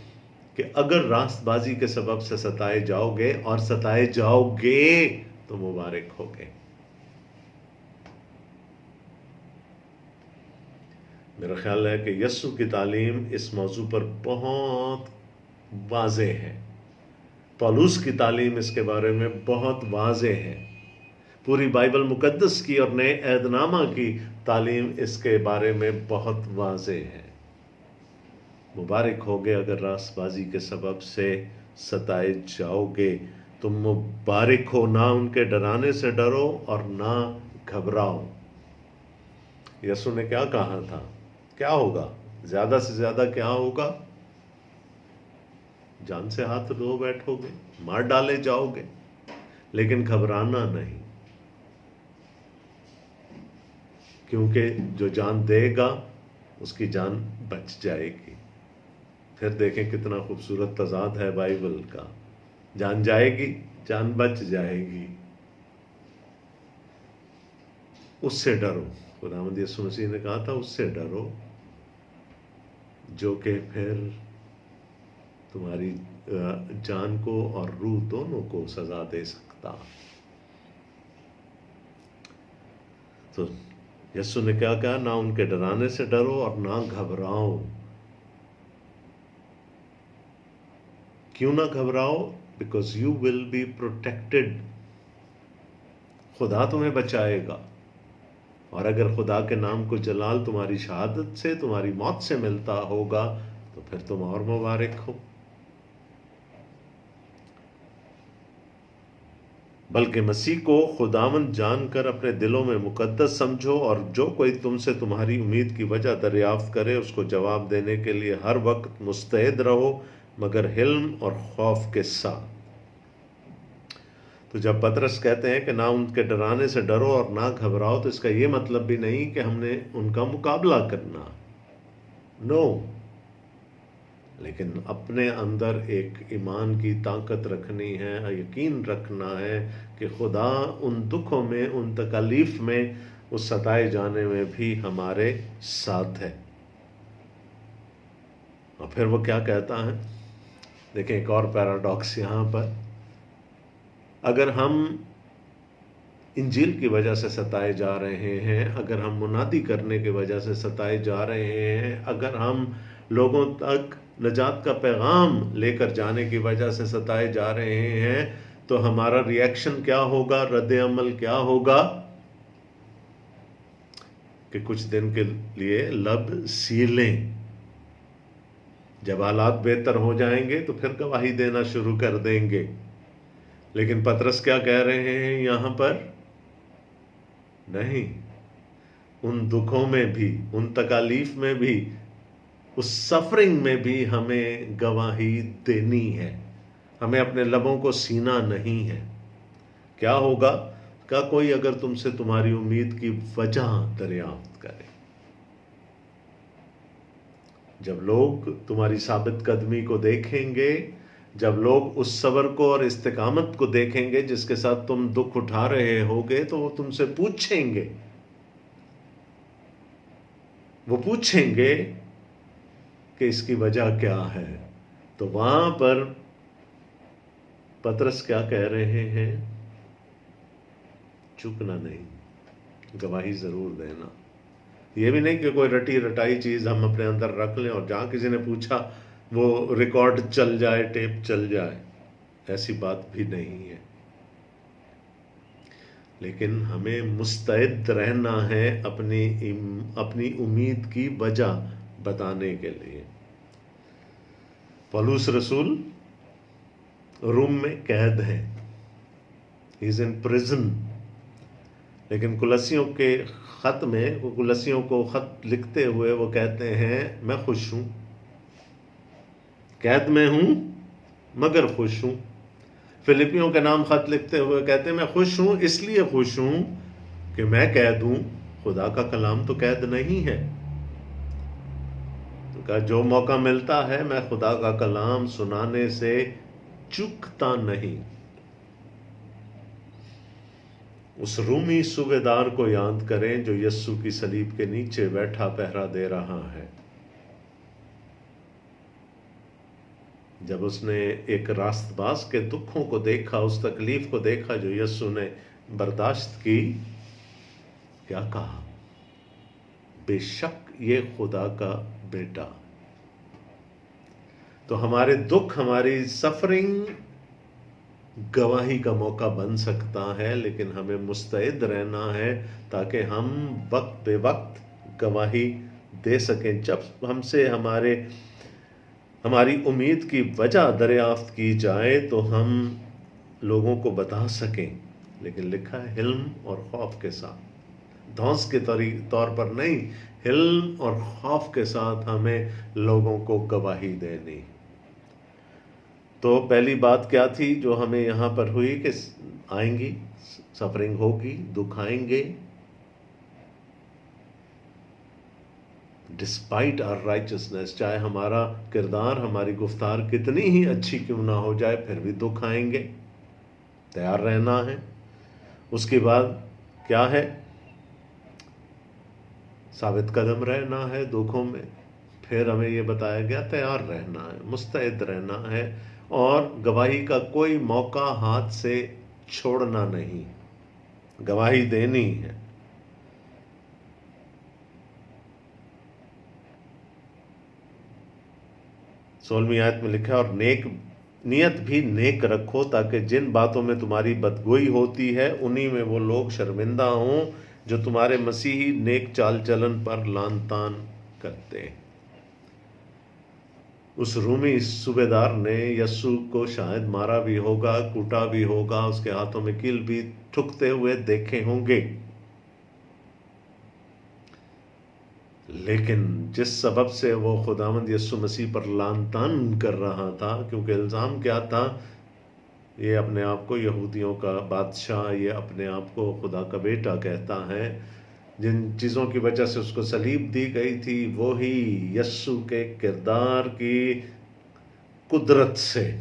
कि अगर रास्तबाजी के सबब से सताए जाओगे, और सताए जाओगे, तो मुबारक होगे। मेरा ख्याल है कि यसु की तालीम इस मौजू पर बहुत वाज़े है। पौलुस की तालीम इसके बारे में बहुत वाज़े है। पूरी बाइबल मुकद्दस की और नए ऐदनामा की तालीम इसके बारे में बहुत वाज़े है। मुबारक होगे अगर रास्तबाजी के सबब से सताए जाओगे, तुम मुबारक हो, ना उनके डराने से डरो और ना घबराओ। यसु ने क्या कहा था? क्या होगा? ज्यादा से ज्यादा क्या होगा? जान से हाथ धो बैठोगे, मार डाले जाओगे, लेकिन घबराना नहीं, क्योंकि जो जान देगा उसकी जान बच जाएगी। फिर देखें कितना खूबसूरत तजाद है बाइबल का। जान जाएगी, जान बच जाएगी। उससे डरो। खुदावंद यीशु मसीह ने कहा था उससे डरो जो कि फिर तुम्हारी जान को और रूह दोनों को सजा दे सकता। तो यीशु ने क्या कहा? ना उनके डराने से डरो और ना घबराओ। क्यों ना घबराओ? Because you will be protected. खुदा तुम्हें बचाएगा। और अगर खुदा के नाम को जलाल तुम्हारी शहादत से, तुम्हारी मौत से मिलता होगा, तो फिर तुम और मुबारक हो। बल्कि मसीह को खुदावंद जानकर अपने दिलों में मुकद्दस समझो, और जो कोई तुमसे तुम्हारी उम्मीद की वजह दरियाफ्त करे उसको जवाब देने के लिए हर वक्त मुस्तैद रहो, मगर हिल्म और खौफ के साथ। तो जब पतरस कहते हैं कि ना उनके डराने से डरो और ना घबराओ, तो इसका ये मतलब भी नहीं कि हमने उनका मुकाबला करना, नो। लेकिन अपने अंदर एक ईमान की ताकत रखनी है, यकीन रखना है कि खुदा उन दुखों में, उन तकलीफ में, उस सताए जाने में भी हमारे साथ है। और फिर वो क्या कहता है? देखें एक और पैराडॉक्स यहाँ पर। अगर हम इंजील की वजह से सताए जा रहे हैं, अगर हम मुनादी करने की वजह से सताए जा रहे हैं, अगर हम लोगों तक नजात का पैगाम लेकर जाने की वजह से सताए जा रहे हैं, तो हमारा रिएक्शन क्या होगा? रद्द अमल क्या होगा? कि कुछ दिन के लिए लब सीलें। जब हालात बेहतर हो जाएंगे तो फिर गवाही देना शुरू कर देंगे। लेकिन पतरस क्या कह रहे हैं यहां पर? नहीं, उन दुखों में भी, उन तकालीफ में भी, उस सफरिंग में भी हमें गवाही देनी है। हमें अपने लबों को सीना नहीं है। क्या होगा? क्या कोई अगर तुमसे तुम्हारी उम्मीद की वजह दरियाफ्त करे, जब लोग तुम्हारी साबित कदमी को देखेंगे, जब लोग उस सबर को और इस्तिकामत को देखेंगे जिसके साथ तुम दुख उठा रहे होगे, तो वो तुमसे पूछेंगे, वो पूछेंगे कि इसकी वजह क्या है। तो वहां पर पतरस क्या कह रहे हैं? चूकना नहीं, गवाही जरूर देना। ये भी नहीं कि कोई रटी रटाई चीज हम अपने अंदर रख लें और जहां किसी ने पूछा वो रिकॉर्ड चल जाए, टेप चल जाए, ऐसी बात भी नहीं है। लेकिन हमें मुस्तैद रहना है अपनी उम्मीद की वजह बताने के लिए। पौलुस रसूल रूम में कैद है, ही इज इन प्रिजन, लेकिन कुलसियों के खत में, वो कुलसियों को खत लिखते हुए वो कहते हैं मैं खुश हूं, कैद में हूं मगर खुश हूं। फिलिपियों के नाम खत लिखते हुए कहते हैं मैं खुश हूं, इसलिए खुश हूं कि मैं कैद हूं, खुदा का कलाम तो कैद नहीं है। तो कहा जो मौका मिलता है मैं खुदा का कलाम सुनाने से चूकता नहीं। उस रूमी सूबेदार को याद करें जो यस्सु की सलीब के नीचे बैठा पहरा दे रहा है। जब उसने एक रास्तबाज के दुखों को देखा, उस तकलीफ को देखा जो यस्सु ने बर्दाश्त की, क्या कहा? बेशक ये खुदा का बेटा। तो हमारे दुख, हमारी सफरिंग गवाही का मौका बन सकता है, लेकिन हमें मुस्तैद रहना है ताकि हम वक्त बे वक्त गवाही दे सकें। जब हमसे हमारी उम्मीद की वजह दरियाफ्त की जाए तो हम लोगों को बता सकें। लेकिन लिखा है हिल्म और खौफ के साथ, धौंस के तौर पर नहीं, हिल्म और खौफ के साथ हमें लोगों को गवाही देनी। तो पहली बात क्या थी जो हमें यहाँ पर हुई कि आएंगी, सफरिंग होगी, दुख आएंगे, डिस्पाइट आवर राइचसनेस, चाहे हमारा किरदार, हमारी गुफ्तार कितनी ही अच्छी क्यों ना हो जाए, फिर भी दुख आएंगे, तैयार रहना है। उसके बाद क्या है? साबित कदम रहना है दुखों में। फिर हमें यह बताया गया तैयार रहना है, मुस्तैद रहना है और गवाही का कोई मौका हाथ से छोड़ना नहीं, गवाही देनी है। सोलहवीं आयत में लिखा है और नियत भी नेक रखो ताकि जिन बातों में तुम्हारी बदगोई होती है उन्हीं में वो लोग शर्मिंदा हों जो तुम्हारे मसीही नेक चाल चलन पर लान तान करते हैं। उस रूमी सूबेदार ने यस्सु को शायद मारा भी होगा, कूटा भी होगा, उसके हाथों में कील भी ठुकते हुए देखे होंगे, लेकिन जिस सबब से वो खुदावंद यस्सु मसीह पर लान तान कर रहा था, क्योंकि इल्ज़ाम क्या था? ये अपने आप को यहूदियों का बादशाह, ये अपने आप को खुदा का बेटा कहता है। जिन चीज़ों की वजह से उसको सलीब दी गई थी वो ही यस्सु के किरदार की कुदरत से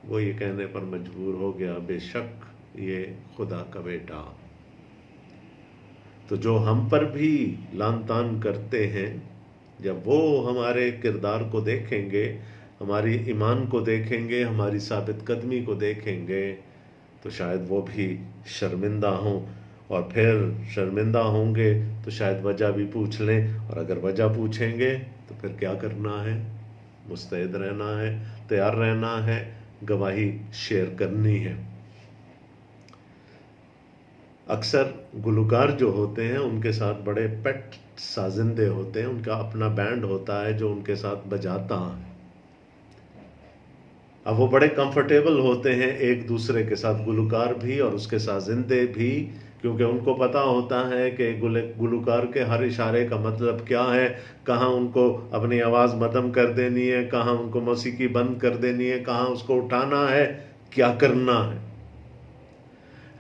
वो ये कहने पर मजबूर हो गया बेशक ये खुदा का बेटा। तो जो हम पर भी लान तान करते हैं, जब वो हमारे किरदार को देखेंगे, हमारी ईमान को देखेंगे, हमारी साबित कदमी को देखेंगे, तो शायद वो भी शर्मिंदा हों। और फिर शर्मिंदा होंगे तो शायद वजह भी पूछ लें, और अगर वजह पूछेंगे तो फिर क्या करना है? मुस्तैद रहना है, तैयार रहना है, गवाही शेयर करनी है। अक्सर गुलकार जो होते हैं उनके साथ बड़े पेट साजिंदे होते हैं, उनका अपना बैंड होता है जो उनके साथ बजाता है। अब वो बड़े कंफर्टेबल होते हैं एक दूसरे के साथ, गुलकार भी और उसके साजिंदे भी, क्योंकि उनको पता होता है कि गुलकार के हर इशारे का मतलब क्या है, कहाँ उनको अपनी आवाज़ मध्यम कर देनी है, कहाँ उनको मौसीकी बंद कर देनी है, कहाँ उसको उठाना है, क्या करना है।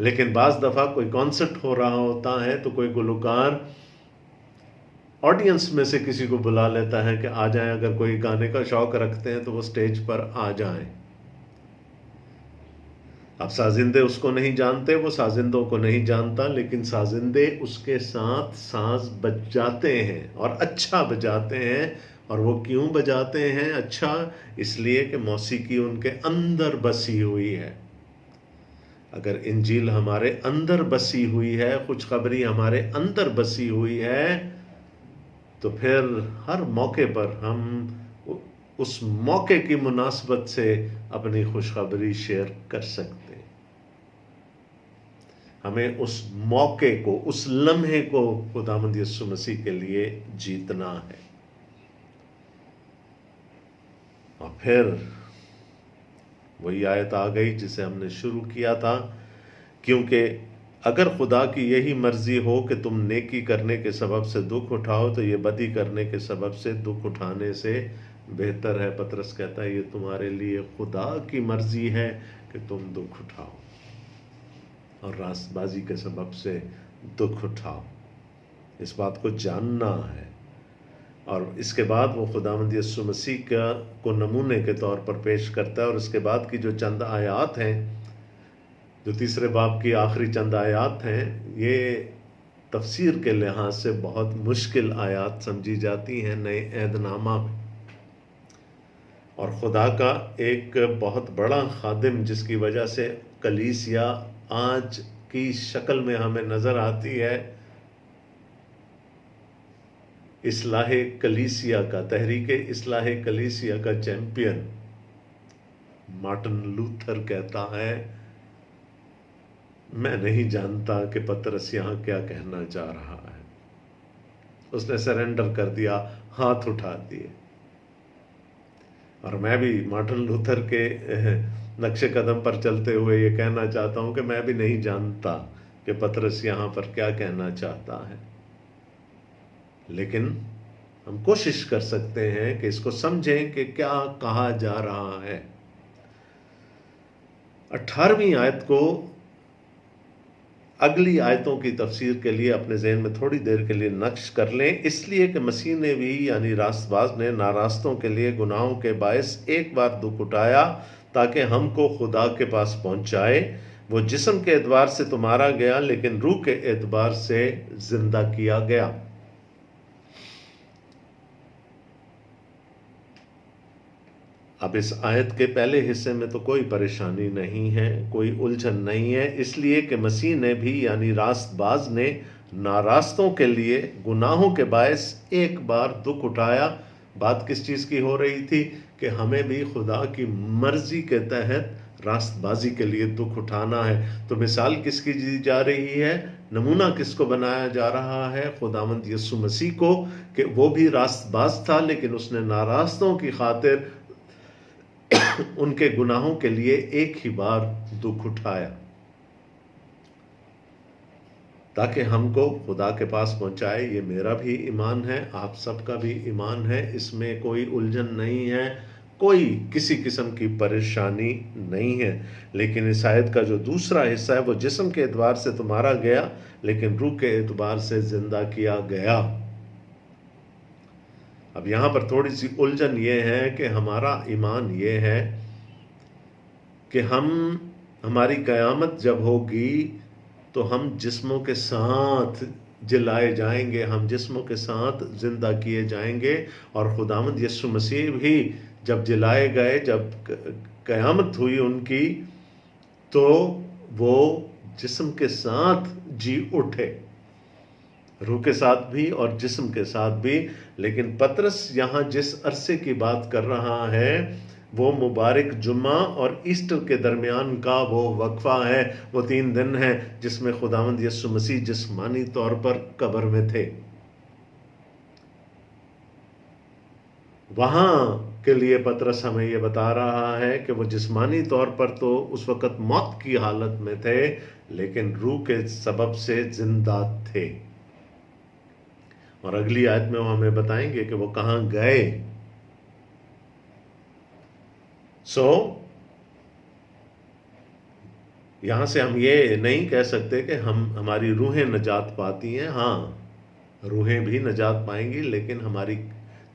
लेकिन बाज़ दफ़ा कोई कॉन्सर्ट हो रहा होता है तो कोई गुलकार ऑडियंस में से किसी को बुला लेता है कि आ जाएं, अगर कोई गाने का शौक रखते हैं तो वो स्टेज पर आ जाएं। अब साजिंदे उसको नहीं जानते, वो साजिंदों को नहीं जानता, लेकिन साजिंदे उसके साथ साज बजाते हैं और अच्छा बजाते हैं। और वो क्यों बजाते हैं अच्छा? इसलिए कि मौसीकी उनके अंदर बसी हुई है। अगर इंजील हमारे अंदर बसी हुई है, खुशखबरी हमारे अंदर बसी हुई है, तो फिर हर मौके पर हम उस मौके की मुनासबत से अपनी खुशखबरी शेयर कर सकते हैं। हमें उस मौके को, उस लम्हे को खुदावंद यीशु मसीह के लिए जीतना है। और फिर वही आयत आ गई जिसे हमने शुरू किया था, क्योंकि अगर खुदा की यही मर्जी हो कि तुम नेकी करने के सबब से दुख उठाओ, तो ये बदी करने के सबब से दुख उठाने से बेहतर है। पतरस कहता है ये तुम्हारे लिए खुदा की मर्जी है कि तुम दुख उठाओ और रास्तबाजी के सबब से दुख उठाओ। इस बात को जानना है। और इसके बाद वो खुदावंद यीशु मसीह को नमूने के तौर पर पेश करता है। और इसके बाद की जो चंद आयात हैं, जो तीसरे बाब की आखिरी चंद आयात हैं, ये तफसीर के लिहाज से बहुत मुश्किल आयात समझी जाती हैं नए अहदनामा में। और खुदा का एक बहुत बड़ा खादिम, जिसकी वजह से कलीसिया आज की शक्ल में हमें नज़र आती है, इस्लाह कलीसिया का, तहरीक इस्लाह कलीसिया का चैंपियन मार्टिन लूथर कहता है, मैं नहीं जानता कि पतरस यहाँ क्या कहना चाह रहा है। उसने सरेंडर कर दिया, हाथ उठा दिए। और मैं भी मार्टिन लूथर के नक्शे कदम पर चलते हुए ये कहना चाहता हूँ कि मैं भी नहीं जानता कि पतरस यहाँ पर क्या कहना चाहता है। लेकिन हम कोशिश कर सकते हैं कि इसको समझें कि क्या कहा जा रहा है। 18वीं आयत को अगली आयतों की तफसीर के लिए अपने ज़हन में थोड़ी देर के लिए नक्श कर लें, इसलिए कि मसीह ने भी, यानी रास्तबाज ने, नारास्तों के लिए गुनाहों के बायस एक बार दुख उठाया ताकि हमको खुदा के पास पहुंचाए। वो जिस्म के एतबार से तो मारा गया, लेकिन रूह के एतबार से जिंदा किया गया। अब इस आयत के पहले हिस्से में तो कोई परेशानी नहीं है, कोई उलझन नहीं है, इसलिए कि मसीह ने भी, यानी रास्तबाज ने, नारास्तों के लिए गुनाहों के बायस एक बार दुख उठाया। बात किस चीज़ की हो रही थी? कि हमें भी खुदा की मर्जी के तहत रास्तबाजी के लिए दुख उठाना है। तो मिसाल किसकी दी जा रही है? नमूना किसको बनाया जा रहा है? खुदावंद यीशु मसीह को, कि वो भी रास्तबाज था, लेकिन उसने नारास्तों की खातिर उनके गुनाहों के लिए एक ही बार दुख उठाया ताकि हमको खुदा के पास पहुंचाए। ये मेरा भी ईमान है, आप सबका भी ईमान है, इसमें कोई उलझन नहीं है, कोई किसी किस्म की परेशानी नहीं है। लेकिन इस आयत का जो दूसरा हिस्सा है, वो जिस्म के एतबार से तो मारा गया, लेकिन रूह के एतबार से जिंदा किया गया। अब यहाँ पर थोड़ी सी उलझन ये है कि हमारा ईमान ये है कि हमारी क़यामत जब होगी तो हम जिस्मों के साथ जलाए जाएंगे, हम जिस्मों के साथ जिंदा किए जाएंगे। और खुदावंद यीशु मसीह भी जब जलाए गए, जब क़यामत हुई उनकी, तो वो जिस्म के साथ जी उठे, रूह के साथ भी और जिस्म के साथ भी। लेकिन पतरस यहाँ जिस अरसे की बात कर रहा है, वो मुबारक जुम्मा और ईस्टर के दरमियान का वो वक्फा है, वो 3 दिन है जिसमें खुदावंद यीशु मसीह जिस्मानी तौर पर कब्र में थे। वहाँ के लिए पतरस हमें ये बता रहा है कि वो जिस्मानी तौर पर तो उस वक़्त मौत की हालत में थे, लेकिन रूह के सबब से जिंदा थे। और अगली आयत में वो हमें बताएंगे कि वो कहाँ गए। यहां से हम ये नहीं कह सकते कि हमारी रूहें नजात पाती हैं। हाँ, रूहें भी नजात पाएंगी, लेकिन हमारी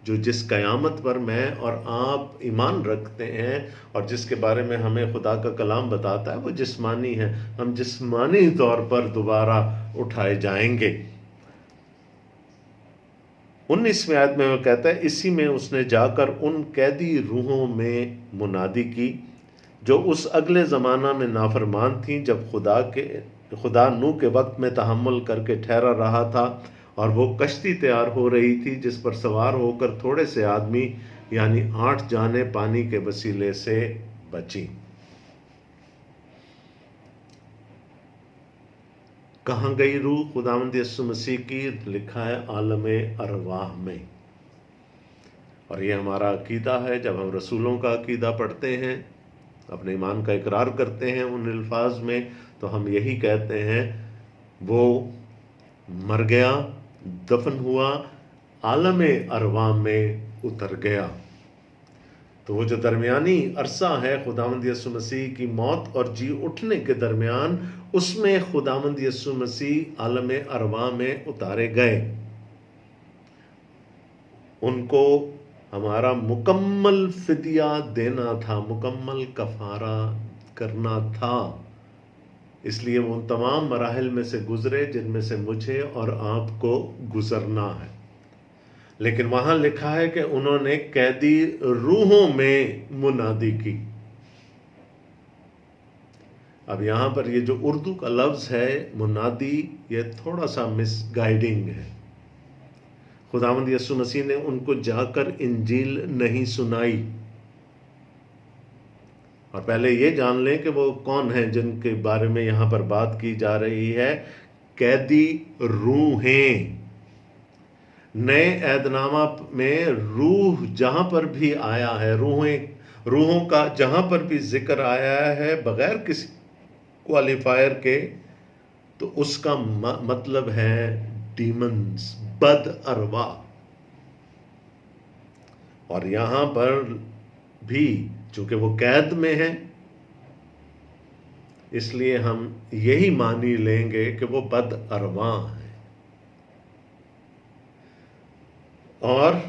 जिस कयामत पर मैं और आप ईमान रखते हैं और जिसके बारे में हमें खुदा का कलाम बताता है, वो जिस्मानी है। हम जिस्मानी तौर पर दोबारा उठाए जाएंगे। 19वें आयत में वो कहता है, इसी में उसने जाकर उन कैदी रूहों में मुनादी की जो उस अगले ज़माना में नाफरमान थीं, जब खुदा नूह के वक्त में तहम्मुल करके ठहरा रहा था और वो कश्ती तैयार हो रही थी, जिस पर सवार होकर थोड़े से आदमी यानी 8 जाने पानी के वसीले से बची। कहाँ गई रूह खुदावंद यीशु मसीह की? लिखा है आलम अरवाह में। और ये हमारा अकीदा है। जब हम रसूलों का अकीदा पढ़ते हैं, अपने ईमान का इकरार करते हैं उन अल्फाज में, तो हम यही कहते हैं, वो मर गया, दफन हुआ, आलम अरवाह में उतर गया। तो वो जो दरमियानी अरसा है खुदावंद यीशु मसीह की मौत और जी उठने के दरमियान, उसमें खुदावंद यीशु मसीह आलम अरवाह में उतारे गए। उनको हमारा मुकम्मल फिदिया देना था, मुकम्मल कफारा करना था। इसलिए वो उन तमाम मराहिल में से गुजरे जिनमें से मुझे और आपको गुजरना है। लेकिन वहां लिखा है कि उन्होंने कैदी रूहों में मुनादी की। अब यहां पर ये जो उर्दू का लफ्ज है मुनादी, ये थोड़ा सा मिसगाइडिंग है। खुदावंद यीशु मसीह ने उनको जाकर इंजील नहीं सुनाई। और पहले ये जान लें कि वो कौन हैं जिनके बारे में यहां पर बात की जा रही है। कैदी रूहें। नए ऐदनामा में रूह जहां पर भी आया है, रूहों का जहां पर भी जिक्र आया है बगैर किसी क्वालिफायर के, तो उसका मतलब है डीमंस, बद अरवा। और यहां पर भी चूंकि वो कैद में है, इसलिए हम यही मानी लेंगे कि वो बद अरवा है। और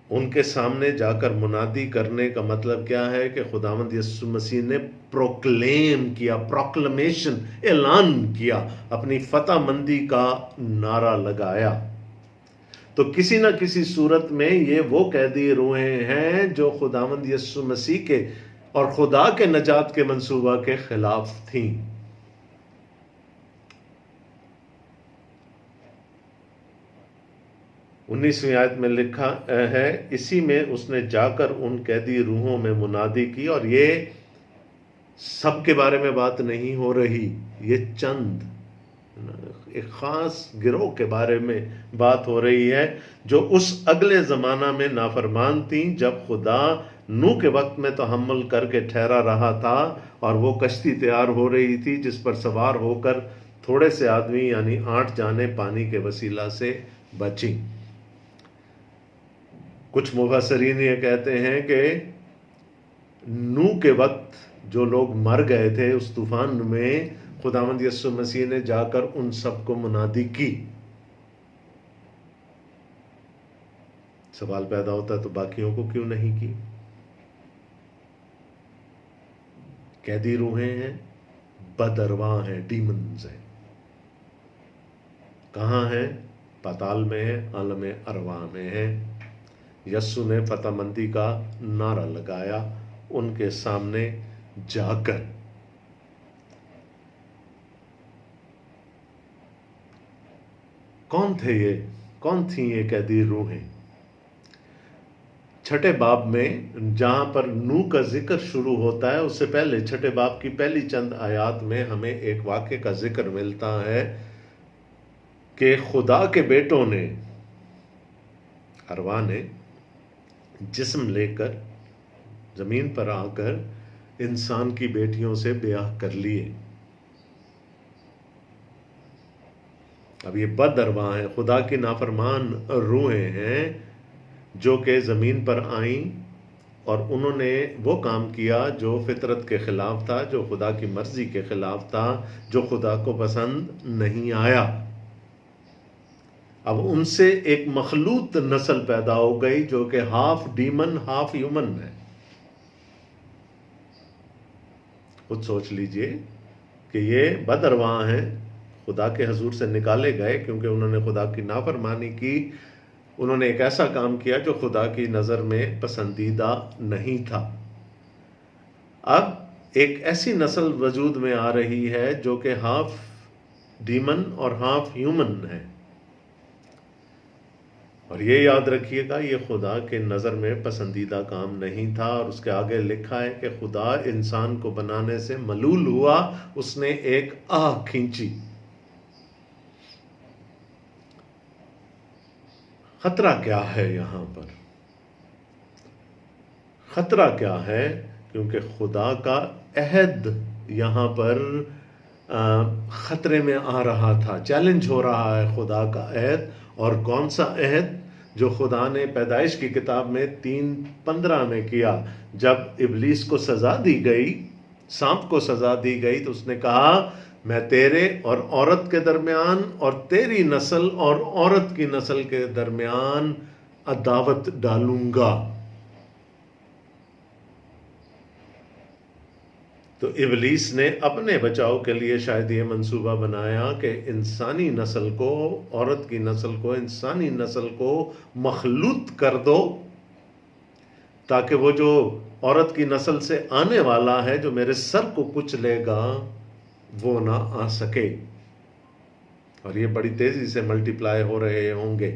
उनके सामने जाकर मुनादी करने का मतलब क्या है कि खुदावंद यीशु मसीह ने प्रोक्लेम किया, प्रोक्लेमेशन, ऐलान किया, अपनी फतहमंदी का नारा लगाया। तो किसी ना किसी सूरत में ये वो कैदी रूहें हैं जो खुदावंद यीशु मसीह के और खुदा के नजात के मंसूबा के खिलाफ थीं। उन्नीसवीं आयत में लिखा है, इसी में उसने जाकर उन कैदी रूहों में मुनादी की। और ये सब के बारे में बात नहीं हो रही, ये चंद एक खास गिरोह के बारे में बात हो रही है जो उस अगले ज़माना में नाफरमान थी, जब खुदा नूह के वक्त में तहम्मुल करके ठहरा रहा था और वो कश्ती तैयार हो रही थी जिस पर सवार होकर थोड़े से आदमी यानी 8 जाने पानी के वसीला से बची। कुछ मुफस्सिरीन ये कहते हैं कि नूह के वक्त जो लोग मर गए थे उस तूफान में, खुदावंद यीशु मसीह ने जाकर उन सबको मुनादी की। सवाल पैदा होता है, तो बाकियों को क्यों नहीं की? कैदी रूहें हैं, बदरवा हैं, डीमंस हैं। कहाँ हैं? पाताल में है, आलम अरवा में है। यस्सु ने फतहमंदी का नारा लगाया उनके सामने जाकर। कौन थे ये? कौन थी ये कैदी रूहें? छठे बाब में जहां पर नूह का जिक्र शुरू होता है, उससे पहले छठे बाब की पहली चंद आयात में हमें एक वाक्य का जिक्र मिलता है कि खुदा के बेटों ने, अरवा ने, जिस्म लेकर ज़मीन पर आकर इंसान की बेटियों से ब्याह कर लिए। अब ये बदअरवाह हैं, खुदा की नाफरमान रूहें हैं जो कि ज़मीन पर आईं और उन्होंने वो काम किया जो फितरत के ख़िलाफ़ था, जो खुदा की मर्ज़ी के ख़िलाफ़ था, जो खुदा को पसंद नहीं आया। अब उनसे एक मखलूत नस्ल पैदा हो गई जो कि हाफ डीमन हाफ ह्यूमन है। खुद सोच लीजिए कि ये बदअरवाह हैं, खुदा के हजूर से निकाले गए क्योंकि उन्होंने खुदा की नाफरमानी की। उन्होंने एक ऐसा काम किया जो खुदा की नज़र में पसंदीदा नहीं था। अब एक ऐसी नस्ल वजूद में आ रही है जो कि हाफ डीमन और हाफ ह्यूमन है। और ये याद रखिएगा, ये खुदा के नज़र में पसंदीदा काम नहीं था। और उसके आगे लिखा है कि खुदा इंसान को बनाने से मलूल हुआ, उसने एक आह खींची। खतरा क्या है यहां पर? खतरा क्या है? क्योंकि खुदा का अहद यहां पर खतरे में आ रहा था, चैलेंज हो रहा है खुदा का अहद। और कौन सा अहद? जो खुदा ने पैदाइश की किताब में 3:15 में किया। जब इब्लीस को सजा दी गई, सांप को सजा दी गई, तो उसने कहा मैं तेरे और औरत के दरमियान और तेरी नस्ल और औरत की नस्ल के दरमियान अदावत डालूंगा। तो इब्लीस ने अपने बचाव के लिए शायद ये मंसूबा बनाया कि इंसानी नस्ल को, औरत की नस्ल को, इंसानी नस्ल को मखलूत कर दो, ताकि वो जो औरत की नस्ल से आने वाला है, जो मेरे सर को कुचलेगा, वो ना आ सके। और ये बड़ी तेजी से मल्टीप्लाई हो रहे होंगे।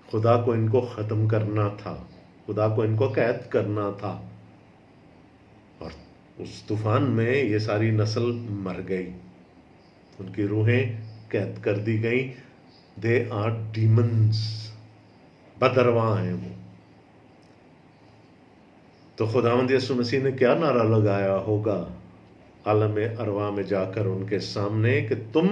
खुदा को इनको ख़त्म करना था, खुदा को इनको कैद करना था। और उस तूफान में ये सारी नस्ल मर गई, उनकी रूहें कैद कर दी गई। दे आर डीमंस, बदरवाह हैं वो। तो खुदावंद यीशु मसीह ने क्या नारा लगाया होगा आलम अरवा में जाकर उनके सामने कि तुम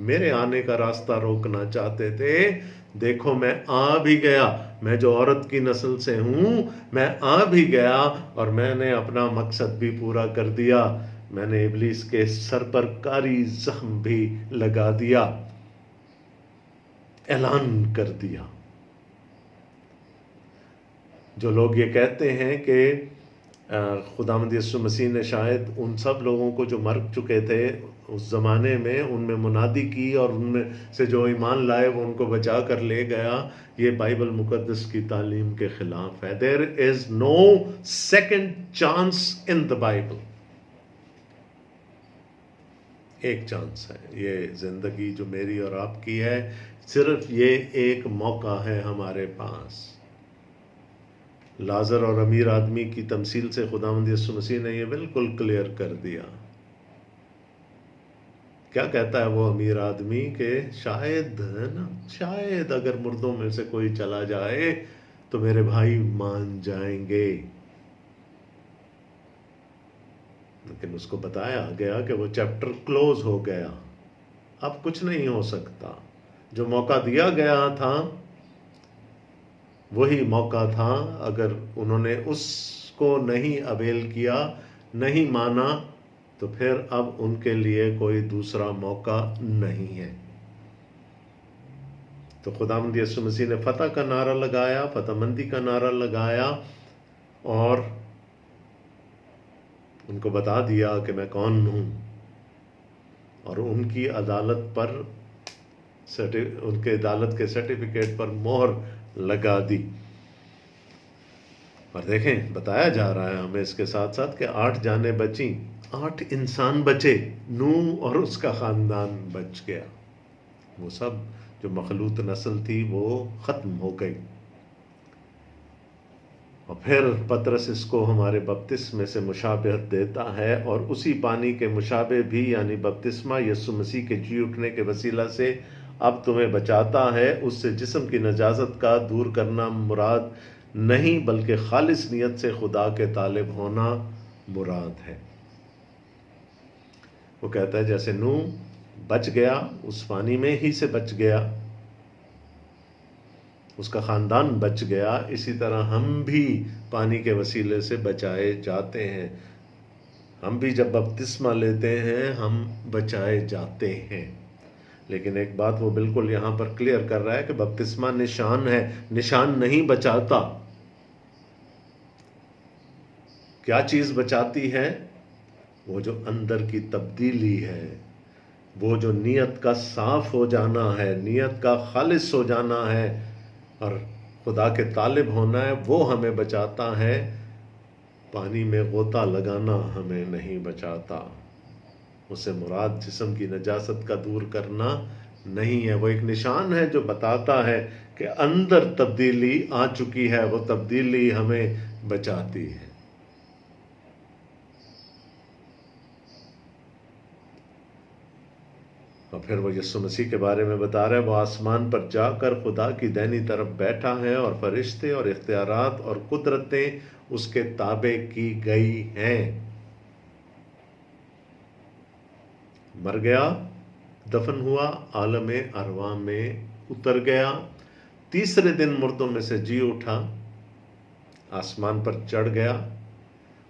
मेरे आने का रास्ता रोकना चाहते थे, देखो मैं आ भी गया। मैं जो औरत की नस्ल से हूं, मैं आ भी गया और मैंने अपना मकसद भी पूरा कर दिया। मैंने इब्लीस के सर पर कारी जख्म भी लगा दिया, ऐलान कर दिया। जो लोग ये कहते हैं कि खुदावंद यीशु मसीह ने शायद उन सब लोगों को जो मर चुके थे उस ज़माने में, उनमें मुनादी की और उनमें से जो ईमान लाए वो उनको बचा कर ले गया, ये बाइबल मुकद्दस की तालीम के ख़िलाफ़ है। There is no second chance in the Bible. एक चांस है, ये ज़िंदगी जो मेरी और आपकी है, सिर्फ ये एक मौका है हमारे पास। लाजर और अमीर आदमी की तमसील से खुदावंद यीशु मसीह ने यह बिल्कुल क्लियर कर दिया। क्या कहता है वो अमीर आदमी के शायद, है ना, शायद अगर मुर्दों में से कोई चला जाए तो मेरे भाई मान जाएंगे। लेकिन उसको बताया गया कि वो चैप्टर क्लोज हो गया, अब कुछ नहीं हो सकता। जो मौका दिया गया था वही मौका था। अगर उन्होंने उसको नहीं अवेल किया, नहीं माना, तो फिर अब उनके लिए कोई दूसरा मौका नहीं है। तो खुदावंद यीशु मसीह ने फतह का नारा लगाया, फतहमंदी का नारा लगाया और उनको बता दिया कि मैं कौन हूँ। और उनकी अदालत पर, उनके अदालत के सर्टिफिकेट पर मोहर लगा दी। और देखें, बताया जा रहा है हमें इसके साथ साथ कि 8 जानें बची, 8 इंसान बचे, नूह और उसका ख़ानदान बच गया। वो सब जो मखलूत नस्ल थी वो ख़त्म हो गई। और फिर पतरस इसको हमारे बपतिस्मे से मुशाबहत देता है, और उसी पानी के मुशाबे भी, यानी बपतिस्मा यीशु मसीह के जी उठने के वसीला से अब तुम्हें बचाता है, उससे जिस्म की नजासत का दूर करना मुराद नहीं बल्कि खालिस नियत से खुदा के तालिब होना मुराद है। वो कहता है जैसे नूह बच गया, उस पानी में ही से बच गया, उसका ख़ानदान बच गया, इसी तरह हम भी पानी के वसीले से बचाए जाते हैं। हम भी जब बपतिस्मा लेते हैं हम बचाए जाते हैं। लेकिन एक बात वो बिल्कुल यहाँ पर क्लियर कर रहा है कि बपतिस्मा निशान है, निशान नहीं बचाता। क्या चीज़ बचाती है? वो जो अंदर की तब्दीली है, वो जो नीयत का साफ हो जाना है, नीयत का खालिस हो जाना है और खुदा के तालिब होना है, वो हमें बचाता है। पानी में गोता लगाना हमें नहीं बचाता। उससे मुराद जिस्म की नजासत का दूर करना नहीं है। वो एक निशान है जो बताता है कि अंदर तब्दीली आ चुकी है, वो तब्दीली हमें बचाती है। और फिर वो यीशु मसीह के बारे में बता रहा है, वो आसमान पर जाकर खुदा की दाहिनी तरफ बैठा है और फरिश्ते और इख्तियारात और कुदरतें उसके ताबे की गई हैं। मर गया, दफन हुआ, आलम अरवा में उतर गया, तीसरे दिन मुर्दों में से जी उठा, आसमान पर चढ़ गया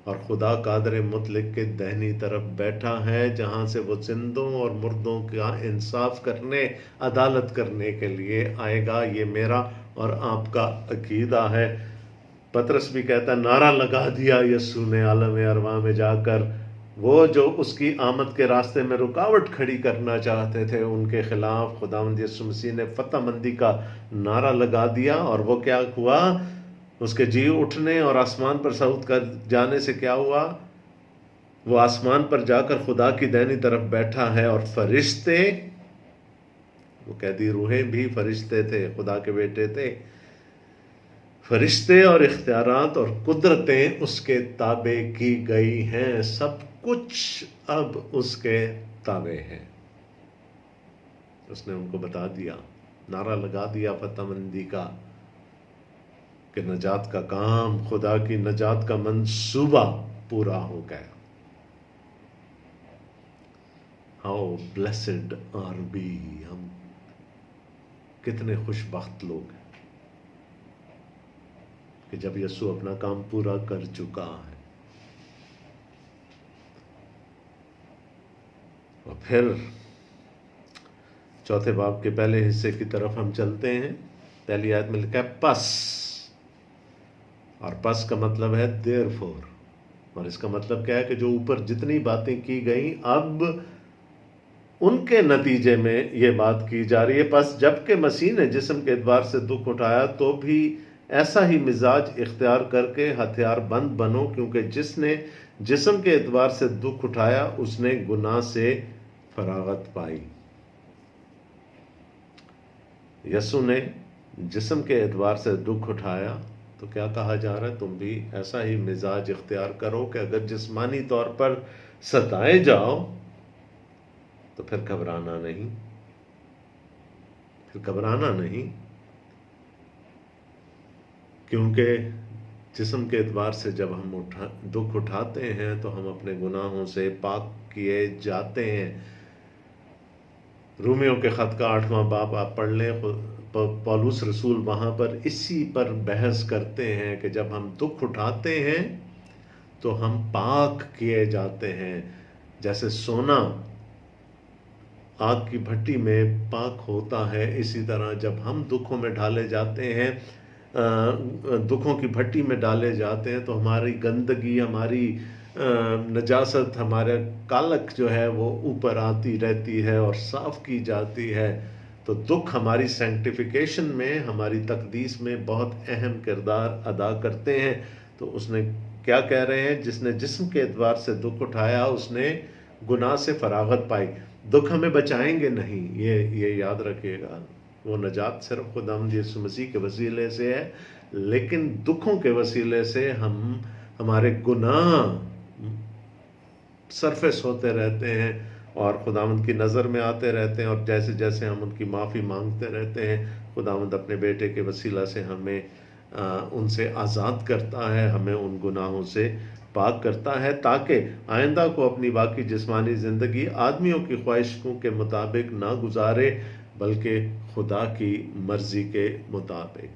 और खुदा कादर मुतलक के दाहिनी तरफ बैठा है, जहाँ से वो जिंदों और मुर्दों का इंसाफ करने, अदालत करने के लिए आएगा। ये मेरा और आपका अकीदा है। पतरस भी कहता, नारा लगा दिया यीशु ने आलम अरवा में जाकर। वो जो उसकी आमद के रास्ते में रुकावट खड़ी करना चाहते थे, उनके खिलाफ खुदावंद यीशु मसीह ने फतहमंदी का नारा लगा दिया। और वो क्या हुआ? उसके जी उठने और आसमान पर सऊद कर जाने से क्या हुआ? वो आसमान पर जाकर खुदा की दाहिनी तरफ बैठा है और फरिश्ते, वो कैदी रूहें भी फरिश्ते थे, खुदा के बेटे थे, फरिश्ते और इख्तियारात और कुदरतें उसके ताबे की गई हैं। सब कुछ अब उसके ताबे हैं। उसने उनको बता दिया, नारा लगा दिया फतहमंदी का कि नजात का काम, खुदा की नजात का मंसूबा पूरा हो गया। हाउ ब्लेसेड आर वी, हम कितने खुशबख्त लोग हैं कि जब यीशु अपना काम पूरा कर चुका है। और फिर चौथे बाब के पहले हिस्से की तरफ हम चलते हैं। पहली आयत में लिखा है पस, और पस का मतलब है देयरफॉर, और इसका मतलब क्या है कि जो ऊपर जितनी बातें की गई अब उनके नतीजे में ये बात की जा रही है। पस जबकि मसीह ने जिस्म के एतबार से दुख उठाया तो भी ऐसा ही मिजाज इख्तियार करके हथियार बंद बनो, क्योंकि जिसने जिस्म के एतबार से दुख उठाया उसने गुनाह से फरागत पाई। यीशु ने जिस्म के एतबार से दुख उठाया तो क्या कहा जा रहा है? तुम भी ऐसा ही मिजाज इख्तियार करो कि अगर जिस्मानी तौर पर सताए जाओ तो फिर घबराना नहीं, फिर घबराना नहीं, क्योंकि जिस्म के एतबार से जब हम दुख उठाते हैं तो हम अपने गुनाहों से पाक किए जाते हैं। रूमियों के ख़त का 8वां बाब आप पढ़ लें, पौलुस रसूल वहाँ पर इसी पर बहस करते हैं कि जब हम दुख उठाते हैं तो हम पाक किए जाते हैं। जैसे सोना आग की भट्टी में पाक होता है, इसी तरह जब हम दुखों में डाले जाते हैं, दुखों की भट्टी में डाले जाते हैं, तो हमारी गंदगी, हमारी नजासत, हमारे कालक जो है वो ऊपर आती रहती है और साफ़ की जाती है। तो दुख हमारी सैंक्टिफिकेशन में, हमारी तकदीस में बहुत अहम किरदार अदा करते हैं। तो उसने क्या कह रहे हैं? जिसने जिस्म के एतबार से दुख उठाया उसने गुनाह से फरागत पाई। दुख हमें बचाएंगे नहीं, ये याद रखिएगा। वो नजात सिर्फ खुदावंद यीशु मसीह के वसीले से है, लेकिन दुखों के वसीले से हमारे गुनाह सरफेस होते रहते हैं और खुदावंद की नज़र में आते रहते हैं, और जैसे जैसे हम उनकी माफ़ी मांगते रहते हैं, खुदावंद अपने बेटे के वसीला से हमें उनसे आज़ाद करता है, हमें उन गुनाहों से पाक करता है, ताकि आइंदा को अपनी बाकी जिस्मानी ज़िंदगी आदमियों की ख्वाहिशों के मुताबिक ना गुजारे, बल्कि खुदा की मर्ज़ी के मुताबिक।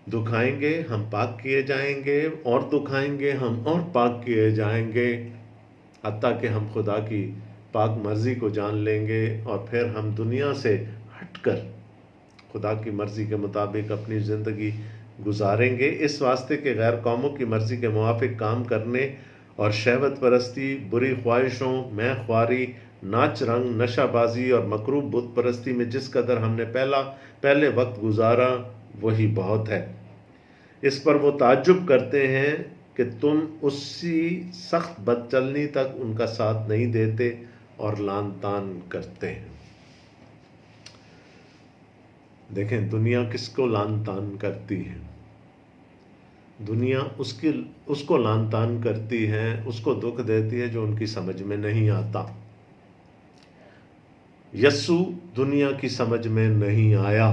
दुखाएंगे हम पाक किए जाएंगे, और दुखाएंगे हम और पाक किए जाएंगे, हत्ता कि हम खुदा की पाक मर्ज़ी को जान लेंगे, और फिर हम दुनिया से हटकर खुदा की मर्ज़ी के मुताबिक अपनी ज़िंदगी गुजारेंगे, इस वास्ते के गैर कौमों की मर्ज़ी के मुआफिक काम करने और शहवत परस्ती, बुरी ख्वाहिशों, मैं ख्वारी, नाच रंग, नशाबाजी और मकरूब बुत परस्ती में जिस कदर हमने पहले वक्त गुजारा वही बहुत है। इस पर वो ताज्जुब करते हैं कि तुम उसी सख्त बदचलनी तक उनका साथ नहीं देते और लान तान करते हैं। देखें, दुनिया किसको लान तान करती है? दुनिया उसको लान तान करती है, उसको दुख देती है जो उनकी समझ में नहीं आता। यस्सु दुनिया की समझ में नहीं आया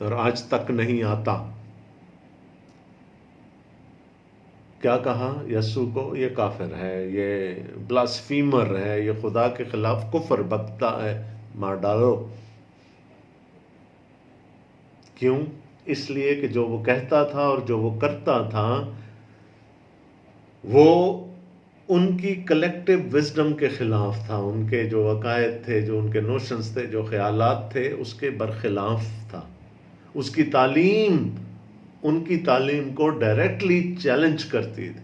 और आज तक नहीं आता। क्या कहा यस्सु को? ये काफिर है, ये ब्लास्फीमर है, ये खुदा के खिलाफ कुफर बकता है, मार डालो। क्यों? इसलिए कि जो वो कहता था और जो वो करता था वो उनकी कलेक्टिव विजडम के खिलाफ था, उनके जो अकायद थे, जो उनके नोशंस थे, जो ख्यालात थे, उसके बरखिलाफ था। उसकी तालीम उनकी तालीम को डायरेक्टली चैलेंज करती थी।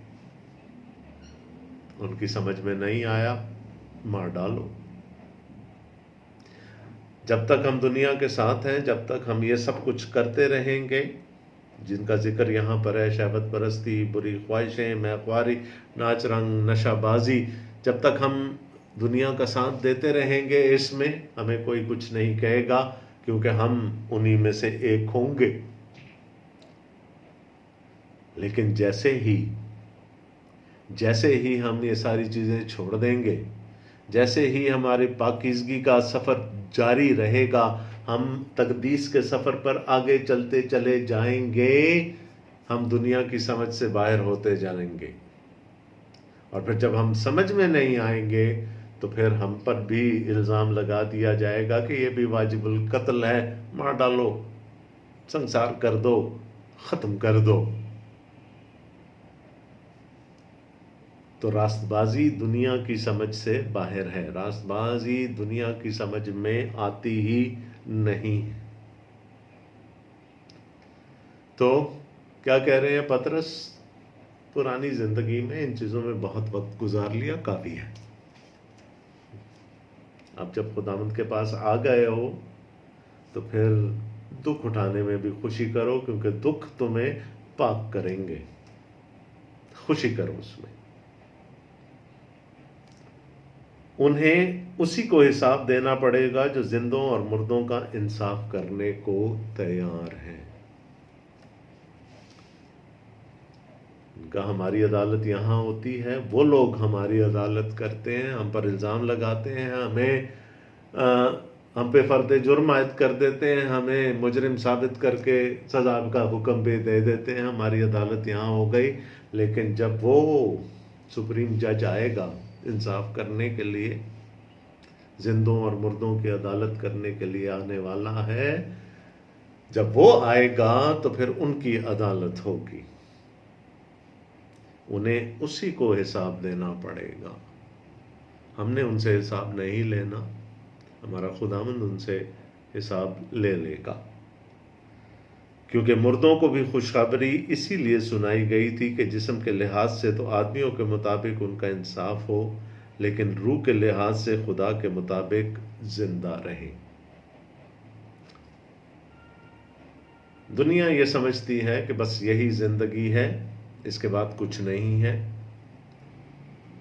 उनकी समझ में नहीं आया, मार डालो। जब तक हम दुनिया के साथ हैं, जब तक हम ये सब कुछ करते रहेंगे जिनका जिक्र यहाँ पर है, शहवत परस्ती, बुरी ख्वाहिशें, मैख्वारी, नाच रंग, नशाबाजी, जब तक हम दुनिया का साथ देते रहेंगे इसमें, हमें कोई कुछ नहीं कहेगा, क्योंकि हम उन्हीं में से एक होंगे। लेकिन जैसे ही हम ये सारी चीज़ें छोड़ देंगे, जैसे ही हमारे पाकीज़गी का सफ़र जारी रहेगा, हम तकदीस के सफ़र पर आगे चलते चले जाएंगे, हम दुनिया की समझ से बाहर होते जाएंगे। और फिर जब हम समझ में नहीं आएंगे तो फिर हम पर भी इल्ज़ाम लगा दिया जाएगा कि ये भी वाजिबुल कत्ल है, मार डालो, संसार कर दो, ख़त्म कर दो। तो रास्तबाजी दुनिया की समझ से बाहर है, रास्तबाजी दुनिया की समझ में आती ही नहीं। तो क्या कह रहे हैं पतरस? पुरानी जिंदगी में इन चीज़ों में बहुत वक्त गुजार लिया, काफ़ी है। अब जब खुदावंद के पास आ गए हो तो फिर दुख उठाने में भी खुशी करो, क्योंकि दुख तुम्हें पाक करेंगे। खुशी करो उसमें। उन्हें उसी को हिसाब देना पड़ेगा जो जिंदों और मुर्दों का इंसाफ करने को तैयार है। उनका हमारी अदालत यहाँ होती है, वो लोग हमारी अदालत करते हैं, हम पर इल्ज़ाम लगाते हैं, हम पे फर्द जुर्म आयद कर देते हैं, हमें मुजरिम साबित करके सज़ा का हुक्म भी दे देते हैं। हमारी अदालत यहाँ हो गई। लेकिन जब वो सुप्रीम जज आएगा इंसाफ करने के लिए, जिंदों और मुर्दों की अदालत करने के लिए आने वाला है, जब वो आएगा तो फिर उनकी अदालत होगी, उन्हें उसी को हिसाब देना पड़ेगा। हमने उनसे हिसाब नहीं लेना, हमारा खुदावंद उनसे हिसाब ले लेगा। क्योंकि मुर्दों को भी खुशखबरी इसीलिए सुनाई गई थी कि जिस्म के लिहाज से तो आदमियों के मुताबिक उनका इंसाफ हो, लेकिन रूह के लिहाज से खुदा के मुताबिक जिंदा रहें। दुनिया ये समझती है कि बस यही जिंदगी है, इसके बाद कुछ नहीं है।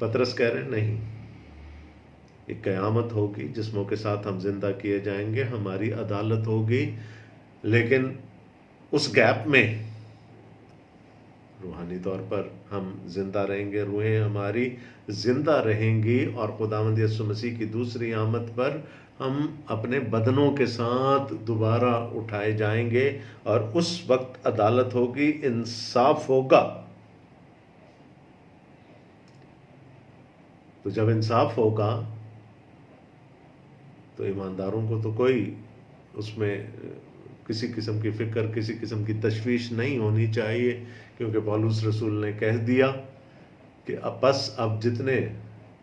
पतरस कह रहे नहीं, एक क़यामत होगी, जिस्मों के साथ हम जिंदा किए जाएंगे, हमारी अदालत होगी। लेकिन उस गैप में रूहानी तौर पर हम जिंदा रहेंगे, रूहें हमारी जिंदा रहेंगी और खुदावंद यीशु मसीह की दूसरी आमद पर हम अपने बदनों के साथ दोबारा उठाए जाएंगे और उस वक्त अदालत होगी, इंसाफ होगा। तो जब इंसाफ होगा तो ईमानदारों को तो कोई उसमें किसी किस्म की फिक्र, किसी किस्म की तशवीश नहीं होनी चाहिए, क्योंकि पौलुस रसूल ने कह दिया कि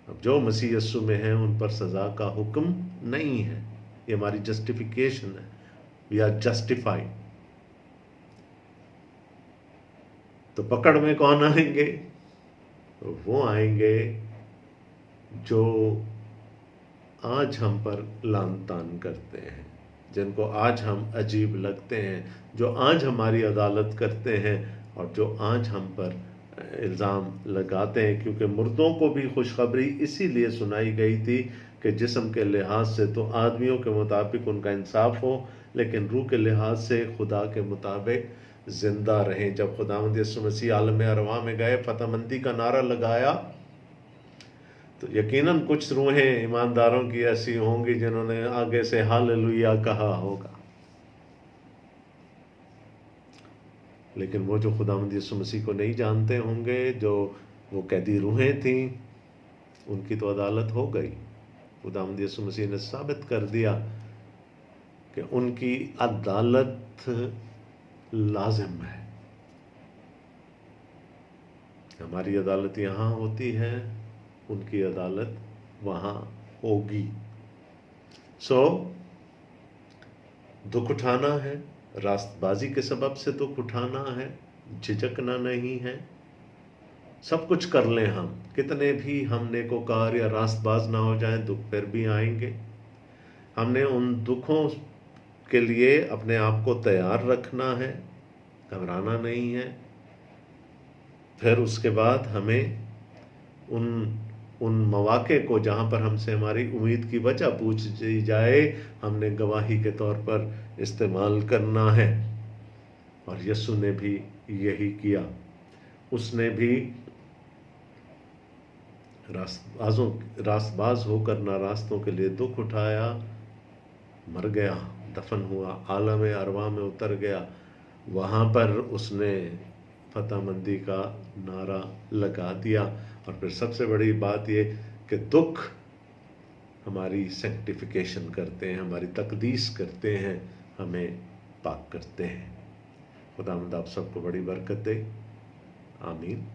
अब जो मसीह यीशु में हैं उन पर सज़ा का हुक्म नहीं है। ये हमारी जस्टिफिकेशन है, वी आर जस्टिफाइड। तो पकड़ में कौन आएंगे? तो वो आएंगे जो आज हम पर लान तान करते हैं, जिनको आज हम अजीब लगते हैं, जो आज हमारी अदालत करते हैं और जो आज हम पर इल्ज़ाम लगाते हैं। क्योंकि मुर्दों को भी खुशखबरी इसीलिए सुनाई गई थी कि जिस्म के लिहाज से तो आदमियों के मुताबिक उनका इंसाफ हो, लेकिन रूह के लिहाज से खुदा के मुताबिक जिंदा रहें। जब खुदावंद यीशु मसीह आलम अरवाह में गए, फतहमंदी का नारा लगाया, तो यकीनन कुछ रूहें ईमानदारों की ऐसी होंगी जिन्होंने आगे से हालेलुया कहा होगा, लेकिन वो जो खुदावंद यीशु मसीह को नहीं जानते होंगे, जो वो कैदी रूहें थीं, उनकी तो अदालत हो गई। खुदावंद यीशु मसीह ने साबित कर दिया कि उनकी अदालत लाजिम है। हमारी अदालत यहाँ होती है, उनकी अदालत वहाँ होगी। दुख उठाना है, रास्तबाजी के सबब से दुख उठाना है, झिझकना नहीं है। सब कुछ कर लें हम, कितने भी हम नेकोकार या रास्तबाज ना हो जाएं, दुख फिर भी आएंगे। हमने उन दुखों के लिए अपने आप को तैयार रखना है, घबराना नहीं है। फिर उसके बाद हमें उन मौके को जहाँ पर हमसे हमारी उम्मीद की वजह पूछी जाए, हमने गवाही के तौर पर इस्तेमाल करना है। और यीशु ने भी यही किया। उसने भी रास्तबाज होकर नारास्तों के लिए दुख उठाया, मर गया, दफन हुआ, आलम अरवाह में उतर गया। वहाँ पर उसने फतहमंदी का नारा लगा दिया। और फिर सबसे बड़ी बात ये कि दुख हमारी सैंक्टिफिकेशन करते हैं, हमारी तकदीस करते हैं, हमें पाक करते हैं। खुदावंद आप सबको बड़ी बरकत दे। आमीन।